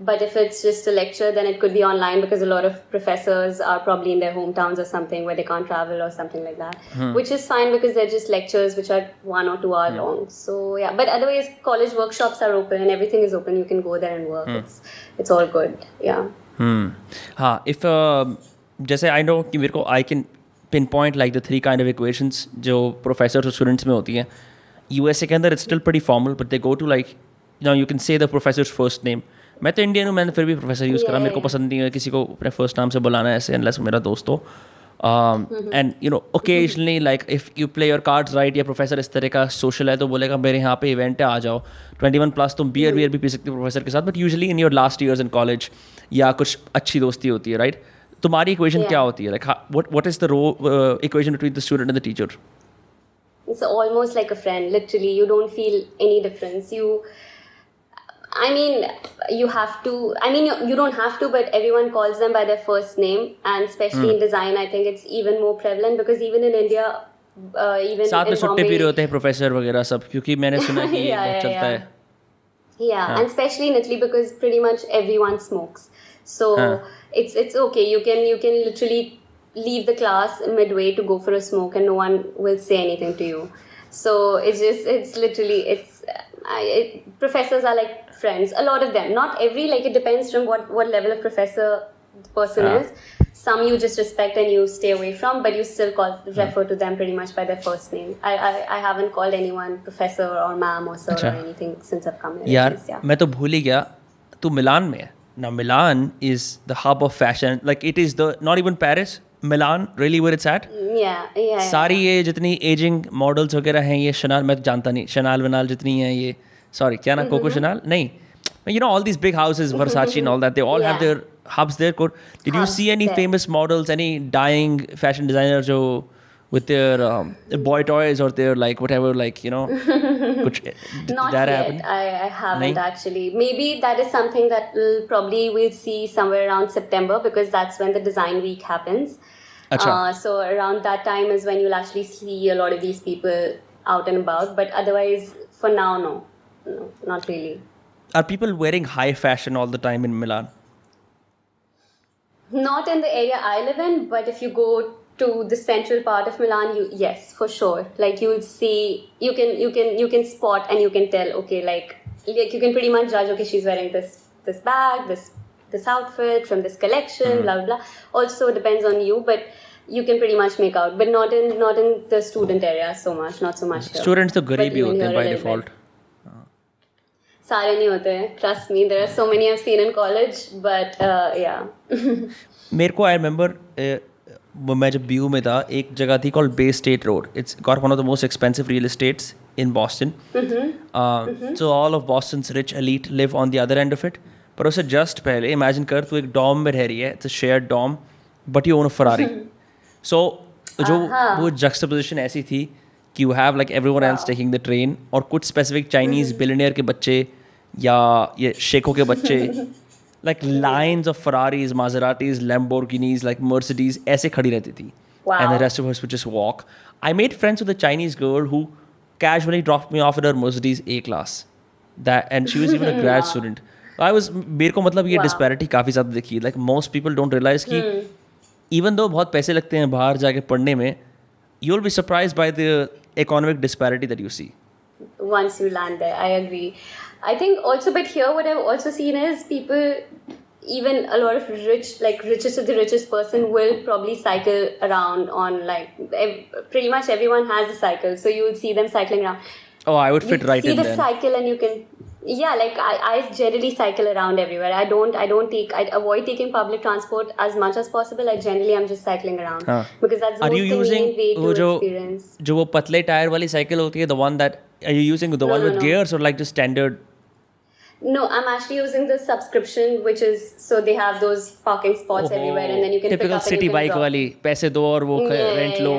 But if it's just a lecture, then it could be online because a lot of professors are probably in their hometowns or something where they can't travel or something like that, which is fine because they're just lectures which are 1 or 2 hour long. So yeah, but otherwise college workshops are open and everything is open. You can go there and work. It's all good. Yeah. हाँ, if जैसे I know कि मेरे को I can pinpoint like the 3 kind of equations जो professors और students में होती हैं. USA के अंदर it's still pretty formal, but they go to like, you know, you can say the professor's first name. मैं तो इंडियन हूँ, मैंने फिर भी प्रोफेसर यूज़ करा. मेरे को पसंद नहीं है किसी को अपने फर्स्ट नाम से बुलाना ऐसे, अनलेस मेरा दोस्त हो. And you know occasionally like if you play your cards right, या प्रोफेसर इस तरह का सोशल है तो बोलेगा मेरे यहाँ पे इवेंट है आ जाओ. 21+ तुम बियर भी पी सकते हो प्रोफेसर के साथ, but usually in your last years in college या कुछ अच्छी दोस्ती होती है, राइट? तुम्हारी इक्वेशन क्या होती है? Like what is the equation between the student and the teacher? It's almost like a friend, literally. You don't feel any difference. You have to, you don't have to, but everyone calls them by their first name. And especially in design, I think it's even more prevalent because even in India, even साथ में in सुट्टे Bombay, P रहे होते हैं professor वगैरह सब, क्योंकि मैंने सुना कि ये बहुत चलता है. Yeah, and especially in Italy because pretty much everyone smokes. So it's okay. You can literally leave the class midway to go for a smoke and no one will say anything to you. So professors are like friends. A lot of them, not every, like it depends from what level of professor the person is. Some you just respect and you stay away from, but you still refer to them pretty much by their first name. I haven't called anyone professor or ma'am or sir or anything since I've come here. यार मैं तो भूल ही गया, तू मिलान में है. Now Milan is the hub of fashion. Like it is not even Paris. Milan, really where it's at? Yeah. सारी ये जितनी एजिंग मॉडल्स वगैरह हैं, ये शनाल, मैं तो जानता नहीं, शनाल वनाल जितनी हैं ये, सॉरी क्या ना, कोको शनाल नहीं, you know all these big houses, Versace and all that, they all have their hubs there. Did you see any famous models, any dying fashion designers who with their boy toys or their like whatever, like you know kuch, not that yet. happened? I haven't actually. Maybe that is something that we'll see somewhere around September because that's when the design week happens. So around that time is when you'll actually see a lot of these people out and about, but otherwise for now no, not really. Are people wearing high fashion all the time in Milan? Not in the area I live in, but if you go to the central part of Milan, yes, for sure. Like you'll see, you can spot and you can tell. Okay, like you can pretty much judge. Okay, she's wearing this bag, this outfit from this collection, blah blah. Also depends on you, but you can pretty much make out. But not in the student area so much. Not so much here. Students तो गरीब ही होते हैं by default. सारे नहीं होते हैं. Trust me, there are so many I've seen in college, but yeah. मेरे को I remember मैं जब BU में था, एक जगह थी called Bay State Road. It's got one of the most expensive real estates in Boston. So all of Boston's rich elite live on the other end of it. पर उससे just पहले imagine कर, तू एक dorm में रह रही है, it's a shared dorm, but you own a Ferrari. So जो वो juxtaposition ऐसी थी कि you have like everyone else taking the train, और कुछ specific Chinese billionaire के बच्चे या ये शेखों के बच्चे, like lines of Ferraris, Maseratis, Lamborghinis, like Mercedes ऐसे खड़ी रहती थी. And the rest of us would just walk. I made friends with a Chinese girl who casually dropped me off in her Mercedes A-class. And she was even a grad student. मेरे को मतलब ये disparity काफ़ी ज़्यादा दिखी. Like most people don't realize कि even though बहुत पैसे लगते हैं बाहर जाके पढ़ने में, you'll be surprised by the economic disparity that you see. Once you land there, I agree. I think also, but here what I've also seen is people, even a lot of richest of the richest person will probably cycle around on like, pretty much everyone has a cycle. So you will see them cycling around. Oh, I would fit right in there. See the cycle and you can, like I generally cycle around everywhere. I avoid taking public transport as much as possible. I generally am just cycling around because that's the most convenient way to experience. जो वो पतले tyre वाली cycle होती है, the one that, are you using the one with gears or like just standard? No, I'm actually using the subscription, which is, so they have those parking spots everywhere and then you can typical pick up city and you can bike वाली, पैसे दो और वो rent लो.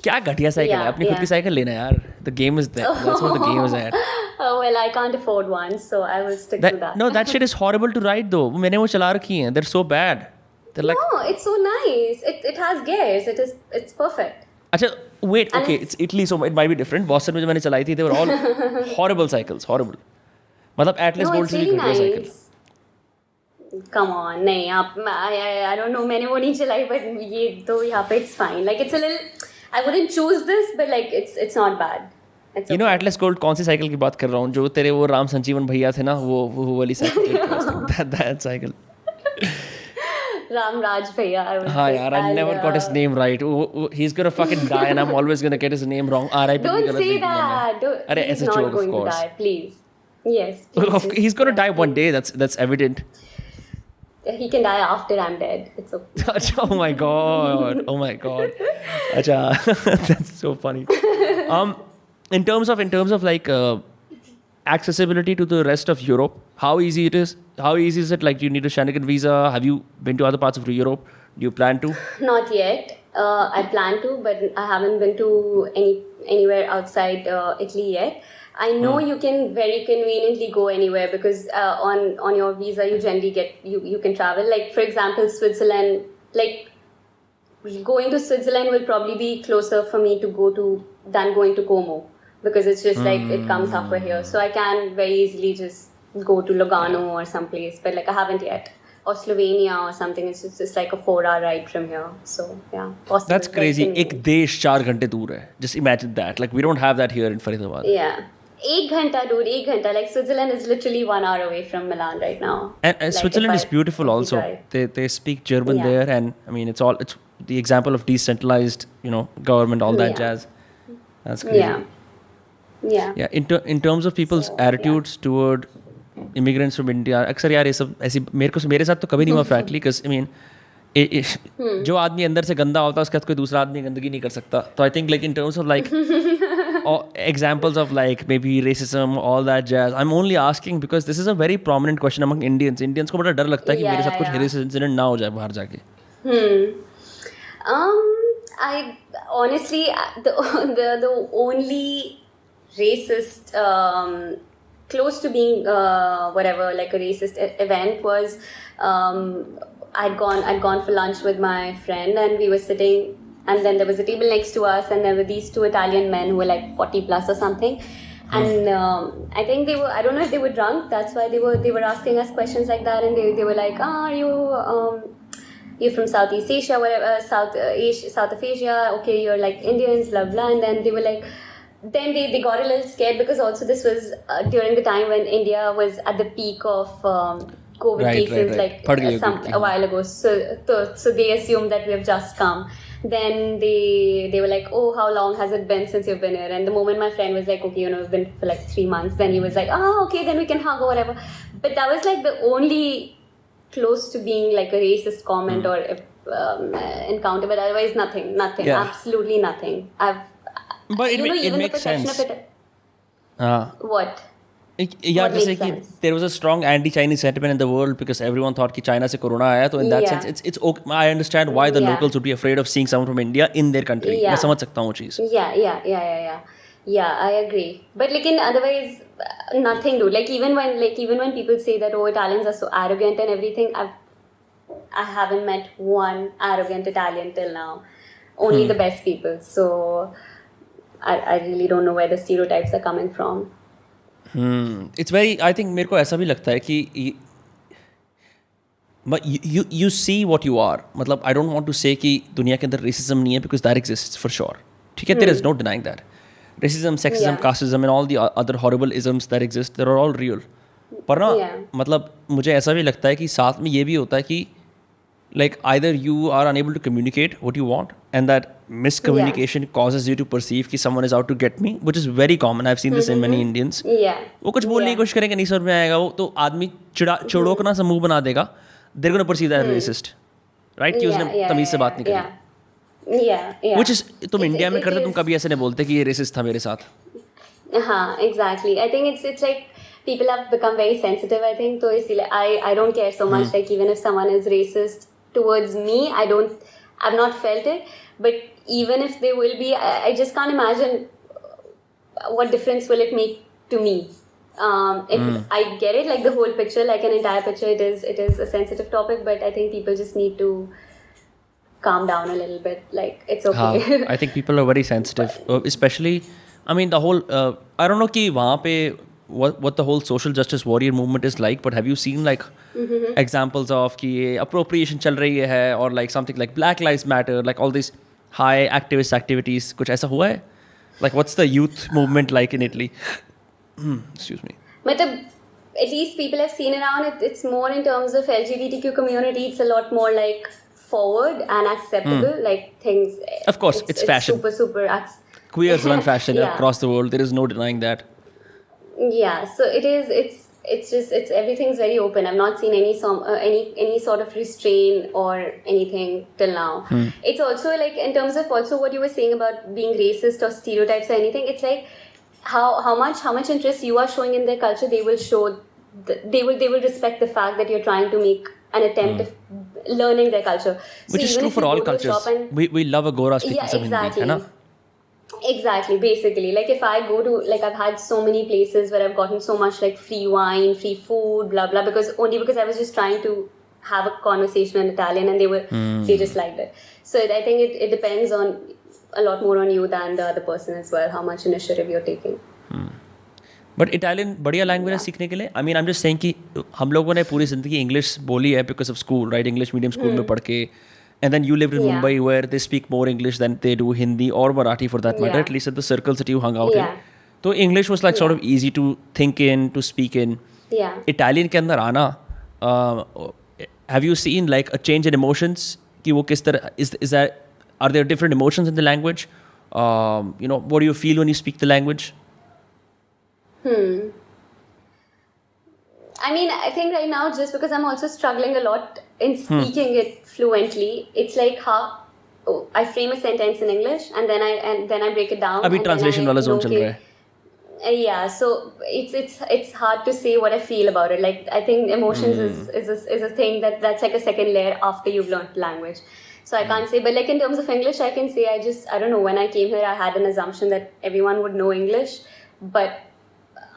क्या घटिया cycle है, अपनी खुद की साइकिल लेना यार. The game is there. That's what the game is at. Oh well, I can't afford one, so I will stick to that. No, that shit is horrible to ride though. मैंने वो चला रखी हैं. They're so bad. They're like, no, it's so nice. It has gears. It's perfect. अच्छा wait, And okay, it's Italy, so it might be different. Boston में जो मैंने चलाई थी, they were all horrible cycles, horrible. मतलब Atlas no, Gold it's से भी really घटिया cycle. nice. Come on, नहीं आप I don't know, मैंने वो नहीं चलाई, but ये तो यहाँ पे it's fine. Like it's a little, I wouldn't choose this, but like it's not bad. It's You know okay. Atlas Gold कौन सी साइकिल की बात कर रहा हूँ? जो तेरे वो राम संजीवन भैया थे ना, वो वाली cycle. that cycle. Ram Raj Bhaiya, I would हाँ say. यार, I And, never got his name right. He's gonna fucking die, and I'm always gonna get his name wrong. R.I.P. Don't गलत say लिख दिया मैंने. that. अरे He's it's a not joke, of going to course. die, please. Yes. Please, He's gonna yeah, die one please. day. That's evident. He can die after I'm dead. It's okay. Oh my god. Oh my god. Acha, that's so funny. In terms of like accessibility to the rest of Europe, how easy it is? How easy is it? Like, do you need a Schengen visa? Have you been to other parts of Europe? Do you plan to? Not yet. I plan to, but I haven't been to anywhere outside Italy yet. I know you can very conveniently go anywhere because on your visa you generally get you can travel. Like for example, Switzerland. Like going to Switzerland will probably be closer for me to go to than going to Como because it's just like it comes halfway here. So I can very easily just go to Lugano or someplace, but like I haven't yet. Or Slovenia or something. It's just like a 4-hour ride from here. So yeah, possible. That's crazy. Very एक देश 4 घंटे दूर है. Just imagine that. Like we don't have that here in Faridabad. Yeah. 1 घंटा dude, 1 घंटा. Like Switzerland is literally 1 hour away from Milan right now. And Like, Switzerland if is beautiful if we also. drive. They speak German Yeah. there, and I mean it's the example of decentralized, government, all that Yeah. jazz. That's crazy. Yeah. Yeah. Yeah, in terms of people's So, attitudes toward immigrants from India, अक्सर यार ये सब ऐसी मेरे साथ तो कभी नहीं हुआ frankly, because I mean जो आदमी अंदर से गंदा होता है उसके साथ कोई दूसरा आदमी गंदगी नहीं कर सकता. तो I think like in terms of like examples of like maybe racism, all that jazz, I'm only asking because this is a very prominent question among Indians को बड़ा डर लगता है कि मेरे साथ कुछ racist incident ना हो जाए बाहर जाके. I honestly the only racist close to being whatever like a racist event was I'd gone for lunch with my friend and we were sitting and then there was a table next to us and there were these 2 Italian men who were like 40 plus or something. And I think I don't know if they were drunk, that's why they were asking us questions like that, and they were like, are you're from Southeast Asia, whatever, South of Asia, okay, you're like Indians, blah blah. And then they were like, then they got a little scared because also this was during the time when India was at the peak of COVID cases, like a while ago. So they assumed that we have just come. Then they were like, oh, how long has it been since you've been here? And the moment my friend was like, okay, we've been for like 3 months, then he was like, oh, okay, then we can hug or whatever. But that was like the only close to being like a racist comment or encounter, but otherwise nothing, Yeah. absolutely nothing. But it makes sense. What? Yeah, What just makes like sense? there was a strong anti-Chinese sentiment in the world because everyone thought कि China से corona आया. So in that Yeah. sense, it's okay. I understand why the Yeah. locals would be afraid of seeing someone from India in their country. Yeah. मैं समझ सकता हूँ वो चीज़. Yeah, I agree. But like otherwise, nothing, dude. Like even when people say that Italians are so arrogant and everything, I haven't met one arrogant Italian till now. Only the best people. So I really don't know where the stereotypes are coming from. It's very. I think मेरे को ऐसा भी लगता है कि but you see what you are. मतलब I don't want to say कि दुनिया के अंदर racism नहीं है because that exists for sure. ठीक है, there is no denying that. Racism, sexism, casteism and all the other horrible isms that exist, they're all real. पर ना मतलब मुझे ऐसा भी लगता है कि साथ में ये भी होता है कि like either you are unable to communicate what you want and that miscommunication causes you to perceive कि someone is out to get me, which is very common. I've seen this in many Indians. वो कुछ बोलने की कोशिश करेंगे, नहीं समझ में आएगा, वो तो आदमी चिड़ोकना सा मुंह बना देगा. They're going to perceive that as racist, right? कि उसने तमीज से बात नहीं करी. Which is तुम इंडिया में करते, तुम कभी ऐसे नहीं बोलते कि ये racist था मेरे साथ. हाँ, exactly. I think it's like people have become very sensitive, I think. So I don't care so much. Like even if someone is racist towards me, I've not felt it. But even if they will be, I just can't imagine what difference will it make to me. If I get it, like the whole picture, like an entire picture, it is a sensitive topic. But I think people just need to calm down a little bit. Like, it's हाँ, okay. I think people are very sensitive, especially, I mean, the whole, I don't know कि वहाँ पे what the whole social justice warrior movement is like, but have you seen like examples of कि ये appropriation चल रही है, or like something like Black Lives Matter, like all these high activist activities, कुछ ऐसा हुआ है? Like, what's the youth movement like in Italy? Excuse me. Matlab, at least people have seen around it. It's more in terms of LGBTQ community. It's a lot more like forward and acceptable. Like things. Of course, it's fashion. Super. Queers run fashion Yeah. across the world. There is no denying that. Yeah. So it is. It's everything's very open. I've not seen any sort of restraint or anything till now. It's also like in terms of also what you were saying about being racist or stereotypes or anything. It's like how much interest you are showing in their culture. They will show. They will respect the fact that you're trying to make an attempt of learning their culture. Which is even true if for you all go to a shop cultures. and- We love a Gora speaking Yeah, some Hindi, exactly. है ना? Exactly, basically. Like if I go to, like I've had so many places where I've gotten so much like free wine, free food, blah blah, because I was just trying to have a conversation in Italian and they just liked it. So I think it depends on a lot more on you than the other person as well, how much initiative you're taking. But Italian बढ़िया language है सीखने के लिए. I mean I am just saying कि हम लोगों ने पूरी ज़िंदगी इंग्लिश बोली है because of school, right? English medium school में पढ़ के, and then you lived in Yeah. Mumbai where they speak more English than they do Hindi or Marathi for that matter, Yeah. at least at the circles that you hung out Yeah. in. So English was like sort of easy to think in, to speak in. Yeah. Italian के अंदर आना, have you seen like a change in emotions? कि वो किस तरह is that, are there different emotions in the language? You know, what do you feel when you speak the language? I mean, I think right now, just because I'm also struggling a lot in speaking it fluently, it's like how I frame a sentence in English and then I break it down. अभी and translation then I वाला zone know चल रहा है. Yeah, so it's hard to say what I feel about it. Like I think emotions is a thing that's like a second layer after you've learned language. So I can't say, but like in terms of English, I can say I don't know. When I came here, I had an assumption that everyone would know English, but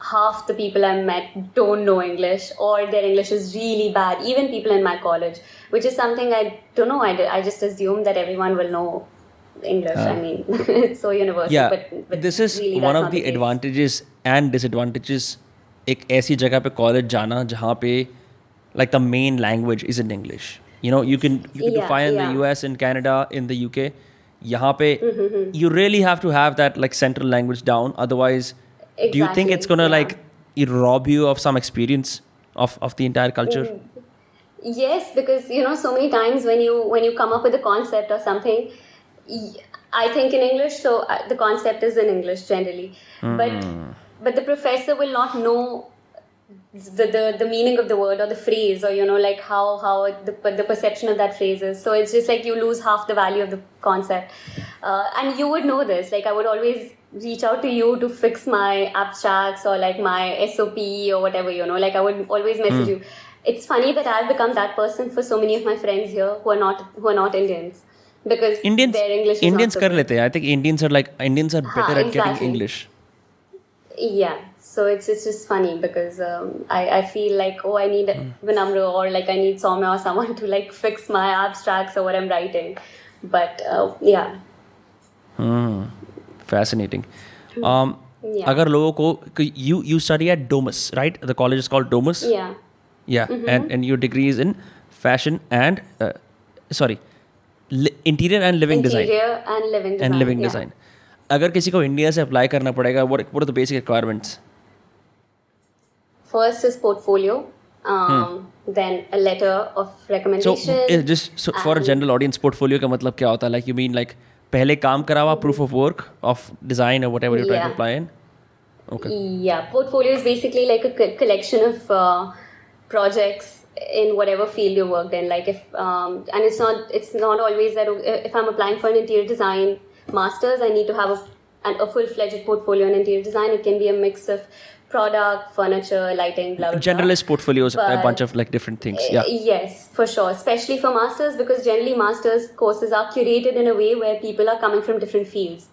half the people I met don't know English, or their English is really bad. Even people in my college, which is something I don't know. I just assume that everyone will know English. I mean, it's so universal. Yeah, but this is really one that's of not the case. advantages and disadvantages. एक ऐसी जगह पे college जाना जहाँ पे like the main language isn't English. You know, you can do Yeah, fine in the yeah. US, in Canada, in the UK. यहाँ पे you really have to have that like central language down. Otherwise, do you think Exactly, it's gonna yeah. like it rob you of some experience of the entire culture? Yes, because so many times when you come up with a concept or something, I think in English, so the concept is in English generally, but the professor will not know the meaning of the word or the phrase, or like how the perception of that phrase is. So it's just like you lose half the value of the concept, and you would know this. Like I would always reach out to you to fix my abstracts or like my SOP or whatever, like I would always message you. It's funny that I've become that person for so many of my friends here who are not Indians, because their English is Indians not so कर good. लेते हैं. I think Indians are better at getting exactly. English. Yeah, so it's just funny because I feel like I need Vinamra or like I need Soumya or someone to like fix my abstracts or what I'm writing, but yeah. Fascinating. Yeah. अगर लोगों को you study at Domus, right? The college is called Domus. Yeah. Yeah, and your degree is in fashion and interior and living design. Interior and living design. And living yeah. design. अगर किसी को India से apply करना पड़ेगा, what are the basic requirements? First is portfolio, then a letter of So recommendation. for a general audience, portfolio का मतलब क्या होता है? Like you mean like पहले काम करा हुआ proof of work of design or whatever you're trying to Yeah. apply in? Okay. Yeah, portfolio is basically like a collection of projects in whatever field you worked in. Like and it's not always that if I'm applying for an interior design masters, I need to have a full-fledged portfolio in interior design. It can be a mix of product, furniture, lighting, blah blah. Generalist portfolios, a But- bunch of like different things. Yeah. Yes, for sure. Especially for masters, because generally masters courses are curated in a way where people are coming from different fields.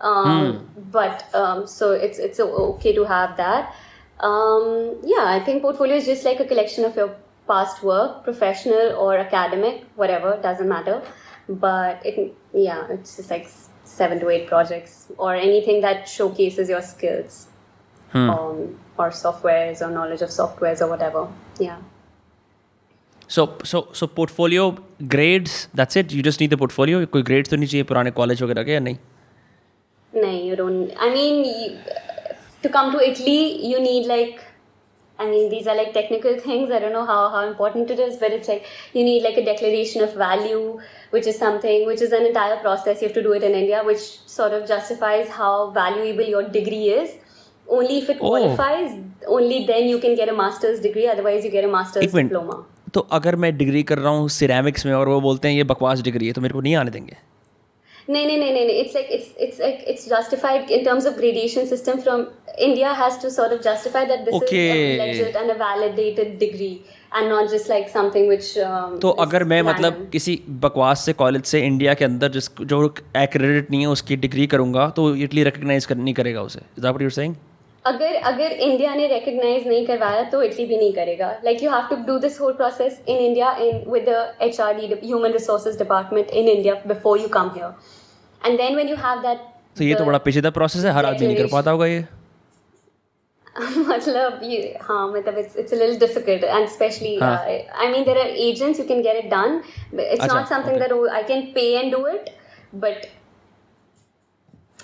But so it's okay to have that. Yeah, I think portfolio is just like a collection of your past work, professional or academic, whatever, doesn't matter. but it's just like 7 to 8 projects or anything that showcases your skills, or softwares or knowledge of softwares or whatever. Yeah. So portfolio grades, that's it? You just need the portfolio? कोई grades तो नहीं चाहिए पुराने college वगैरह के या नहीं? No, you don't. I mean, to come to Italy, you need like, I mean, these are like technical things. I don't know how important it is, but it's like you need like a declaration of value, which is something, which is an entire process. You have to do it in India, which sort of justifies how valuable your degree is. Only if it qualifies, only then you can get a master's degree. Otherwise, you get a master's diploma. तो अगर मैं degree कर रहा हूँ ceramics में और वो बोलते हैं ये बकवास डिग्री है तो मेरे को नहीं आने देंगे? नहीं. It's justified in terms of gradation system. From India has to sort of justify that this is a legit and a validated degree and not just like something which. तो अगर मैं मतलब किसी बकवास से कॉलेज से इंडिया के अंदर जो एक्रेडिट नहीं है उसकी डिग्री करूँगा तो इटली रिकग्नाइज नहीं करेगा उसे? Is that what you're saying? अगर इंडिया ने रिकग्नाइज नहीं करवाया तो इटली भी नहीं करेगा. Like you have to do this whole process in India with the HR human resources department in India before you come here, and then when you have that. तो ये तो बड़ा पेचीदा प्रोसेस है, हर आदमी नहीं कर पाता होगा ये. मतलब it's a little difficult, and especially I mean there are agents you can get it done, but it's not something that I can pay and do it. But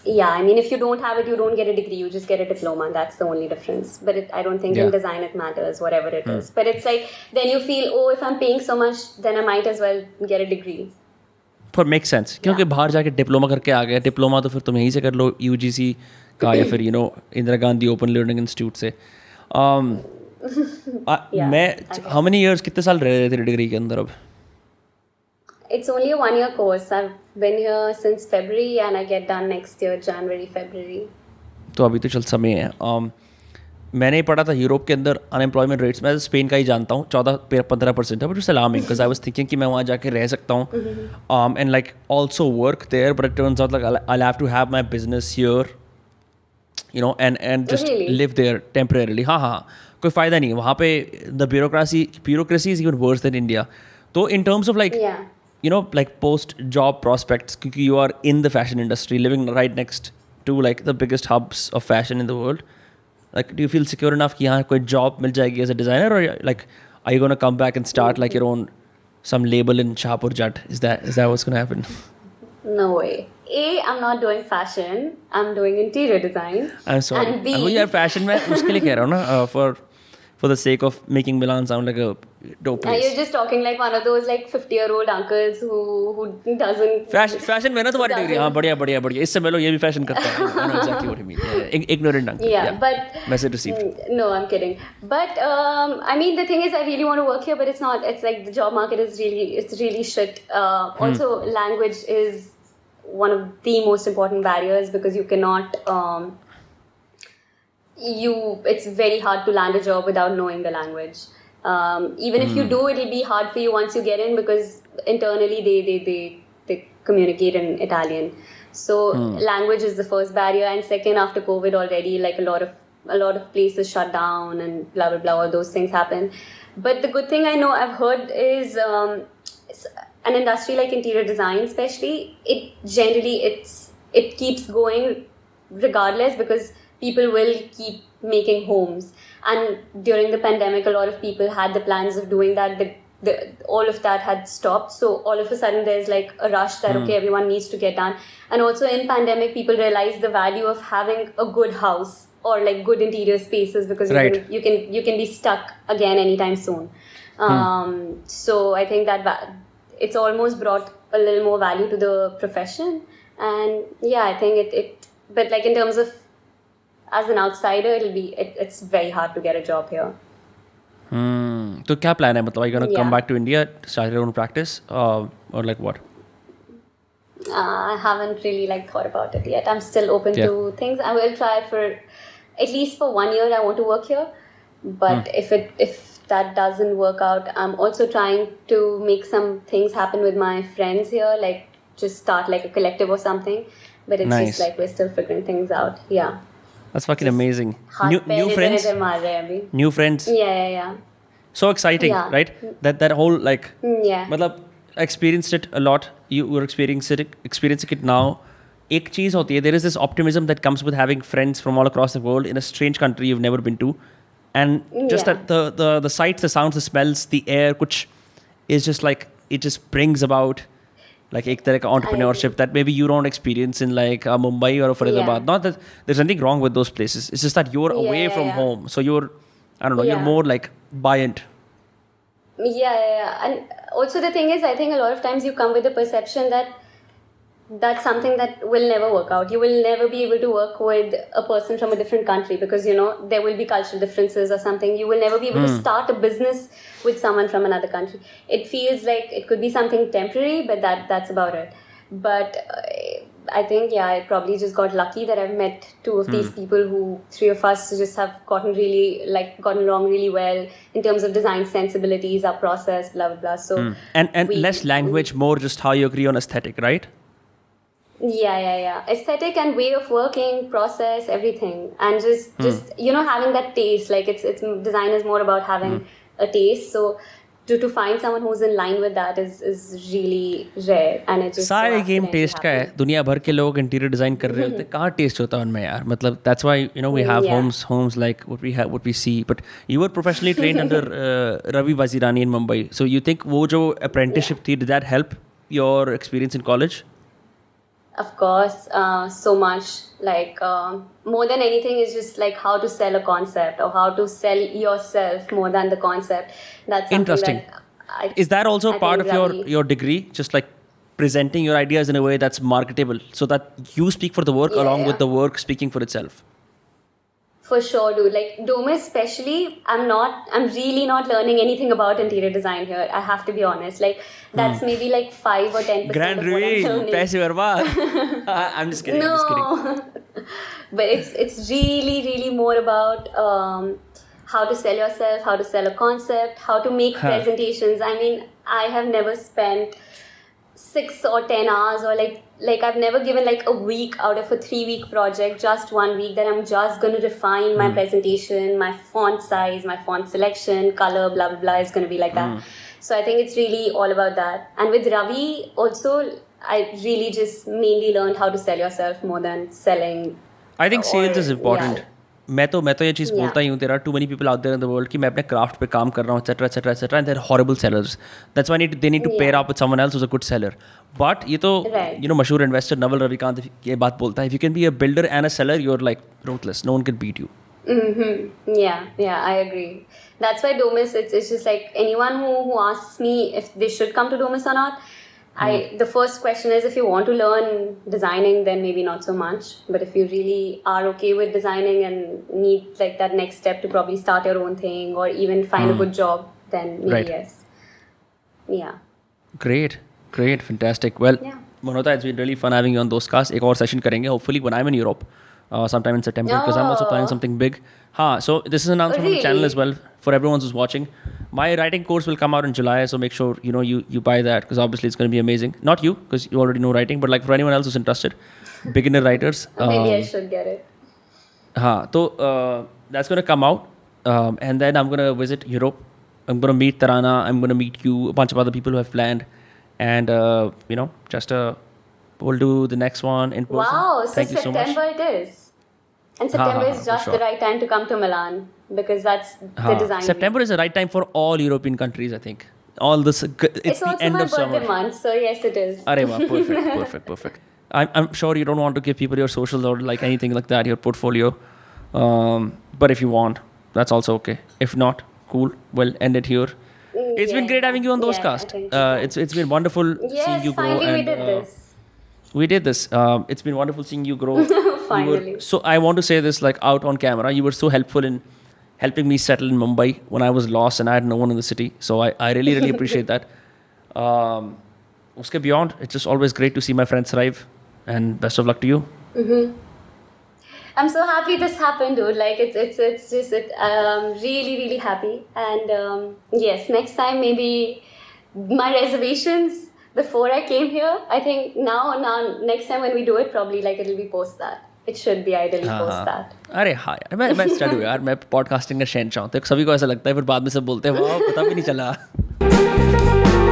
yeah, I mean, if you don't have it, you don't get a degree, you just get a diploma. That's the only difference. But I don't think in design it matters, whatever it is. But it's like, then you feel, oh, if I'm paying so much, then I might as well get a degree. For makes sense. क्योंकि बाहर जाके diploma करके आ गए, diploma तो फिर तुम यहीं से कर लो UGC का या फिर Indira Gandhi open learning institute से. मैं how many years, कितने साल रह रहे थे डिग्री के अंदर अब? It's only a 1-year course. I've been here since February and I get done next year, January, February. तो अभी तो चल समय है. मैंने पढ़ा था यूरोप के अंदर अनएम्प्लॉयमेंट रेट्स, मैं स्पेन का ही जानता हूँ 14-15% है, but it's alarming because I was thinking कि मैं वहाँ जाके रह सकता हूँ and like also work there, but it turns out like I have to have my business here and just live there temporarily. हाँ कोई फ़ायदा नहीं है वहाँ पे. The bureaucracy is even worse than India. तो in terms of like like post job prospects, क्योंकि you are in the fashion industry, living right next to like the biggest hubs of fashion in the world, like do you feel secure enough कि यहाँ कोई job मिल जाएगी as a designer, or like are you gonna come back and start like your own some label in Shahpur Jat? Is that what's gonna happen? No way. A, I'm not doing fashion. I'm doing interior design. I'm sorry. And B, यार fashion में उसके लिए कह रहा हूँ ना, for the sake of making Milan sound like a dope place. You're just talking like one of those like 50-year-old uncles who doesn't. Fashion में ना तुम्हारी डिग्री. हाँ बढ़िया. इससे मिलो, ये भी fashion करता है. I know exactly what you mean. Ignorant uncle. Yeah, but message received. No, I'm kidding. But I mean, the thing is, I really want to work here, but it's not. It's like the job market is really shit. Also, language is one of the most important barriers because you cannot. It's very hard to land a job without knowing the language. Even if you do, it'll be hard for you once you get in because internally they communicate in Italian. So language is the first barrier, and second, after COVID already, like a lot of places shut down and blah blah blah. All those things happen. But the good thing I know I've heard is an industry like interior design, especially, it keeps going regardless because people will keep making homes. And during the pandemic, a lot of people had the plans of doing that. All of that had stopped. So all of a sudden, there's like a rush that, okay, everyone needs to get done. And also in pandemic, people realized the value of having a good house or like good interior spaces because you can be stuck again anytime soon. So I think that it's almost brought a little more value to the profession. And yeah, I think it but like in terms of as an outsider, it's very hard to get a job here. तो क्या plan है, मतलब are you gonna come back to India, start your own practice, or like what? I haven't really like thought about it yet. I'm still open to things. I will try for at least for 1 year. I want to work here, but if that doesn't work out, I'm also trying to make some things happen with my friends here, like just start like a collective or something. But it's just like we're still figuring things out. Yeah. That's fucking amazing. New friends. New friends. Yeah. So exciting, right? That whole like. Yeah. मतलब experienced it a lot. You were experiencing it now. एक चीज़ होती है, there is this optimism that comes with having friends from all across the world in a strange country you've never been to, and just Yeah. that the sights, the sounds, the smells, the air, कुछ is just like it just brings about like एक तरह का entrepreneurship that maybe you don't experience in like Mumbai or Faridabad. Yeah. Not that there's anything wrong with those places. It's just that you're Yeah, away yeah, from yeah. home, so you're I don't know, you're Yeah. more like buoyant. Yeah. And also the thing is, I think a lot of times you come with the perception that that's something that will never work out. You will never be able to work with a person from a different country because, you know, there will be cultural differences or something. You will never be able to start a business with someone from another country. It feels like it could be something temporary, but that's about it. But I think, yeah, I probably just got lucky that I've met two of these people who, three of us just have gotten along really well in terms of design sensibilities, our process, blah, blah, blah. So And less language, more just how you agree on aesthetic, right? Yeah. Aesthetic and way of working, process, everything, and just you know, having that taste. Like it's design is more about having a taste. So to find someone who's in line with that is really rare, and it just सारे game accidentally test का है. happened. दुनिया भर के लोग interior design कर रहे होते हैं. कहाँ टेस्ट होता है उनमें यार? मतलब that's why you know we have Yeah. homes like what we see. But you were professionally trained under Ravi Vazirani in Mumbai. So you think वो जो apprenticeship थी, did that help your experience in college? Of course, so much. Like more than anything is just like how to sell a concept or how to sell yourself more than the concept. That's something Interesting. that Is that also I part think of Ravi- your degree? Just like presenting your ideas in a way that's marketable so that you speak for the work along with Yeah. the work speaking for itself? For sure, dude. Like Domus especially, I'm really not learning anything about interior design here. I have to be honest. Like that's maybe like 5 or 10% Grand of what I'm reveal. learning. पैसे बर्बाद. I'm just kidding. I'm just kidding. No. But it's really more about how to sell yourself, how to sell a concept, how to make presentations. I mean, I have never spent 6 or 10 hours or like I've never given like a week out of a 3-week project, just 1 week that I'm just going to refine my presentation, my font size, my font selection, color, blah blah blah is going to be like that. So I think it's really all about that. And with Ravi also, I really just mainly learned how to sell yourself more than selling. I think sales is important. Yeah. मैं तो ये चीज़ Yeah. बोलता ही हूँ. There are too many people out there in the world कि मैं अपने craft पे काम कर रहा हूँ, etc. And they're horrible sellers. That's why they need to pair Yeah. up with someone else who's a good seller. But ये तो Right. you know मशहूर investor Naval Ravikant ये बात बोलता है. If you can be a builder and a seller, you're like ruthless. No one can beat you. Yeah, I agree. That's why Domus, it's just like anyone who asks me if they should come to Domus or not, the first question is if you want to learn designing, then maybe not so much. But if you really are okay with designing and need like that next step to probably start your own thing or even find a good job, then maybe Right. yes. Yeah. Great, fantastic. Well, Yeah. Manota, it's been really fun having you on those casts. एक और session करेंगे hopefully when I'm in Europe, sometime in September because I'm also planning something big. So this is an announcement on the channel Really? as well for everyone who's watching. My writing course will come out in July, so make sure you buy that because obviously it's going to be amazing. Not you because you already know writing, but like for anyone else who's interested, beginner writers. Maybe I should get it. So that's going to come out, and then I'm going to visit Europe. I'm going to meet Tarana. I'm going to meet you, a bunch of other people who have planned, and we'll do the next one in person. Wow, so Thank you so much. September it is. And September is for just sure. the right time to come to Milan because that's the design. September is the right time for all European countries, I think. All this, it's the also end my of birthday summer. month, so yes, it is. Arey wah, perfect. I'm sure you don't want to give people your socials or like anything like that, your portfolio. But if you want, that's also okay. If not, cool. We'll end it here. It's been great having you on those Yeah, I cast. think so. It's been wonderful seeing Yes, you grow. finally we and, did this. We did this. It's been wonderful seeing you grow. Finally. So I want to say this like out on camera. You were so helpful in helping me settle in Mumbai when I was lost and I had no one in the city. So I really appreciate that. Uske beyond, it's just always great to see my friends thrive. And best of luck to you. I'm so happy this happened, dude. Like it's just really happy. And yes, next time maybe my reservations before I came here. I think now next time when we do it, probably like it'll be post that. It should be ideally post that. अरे हाँ यार मैं stud हूँ यार मैं podcasting का शहंशाह हूँ तो सभी को ऐसा लगता है फिर बाद में सब बोलते हैं वाह पता भी नहीं चला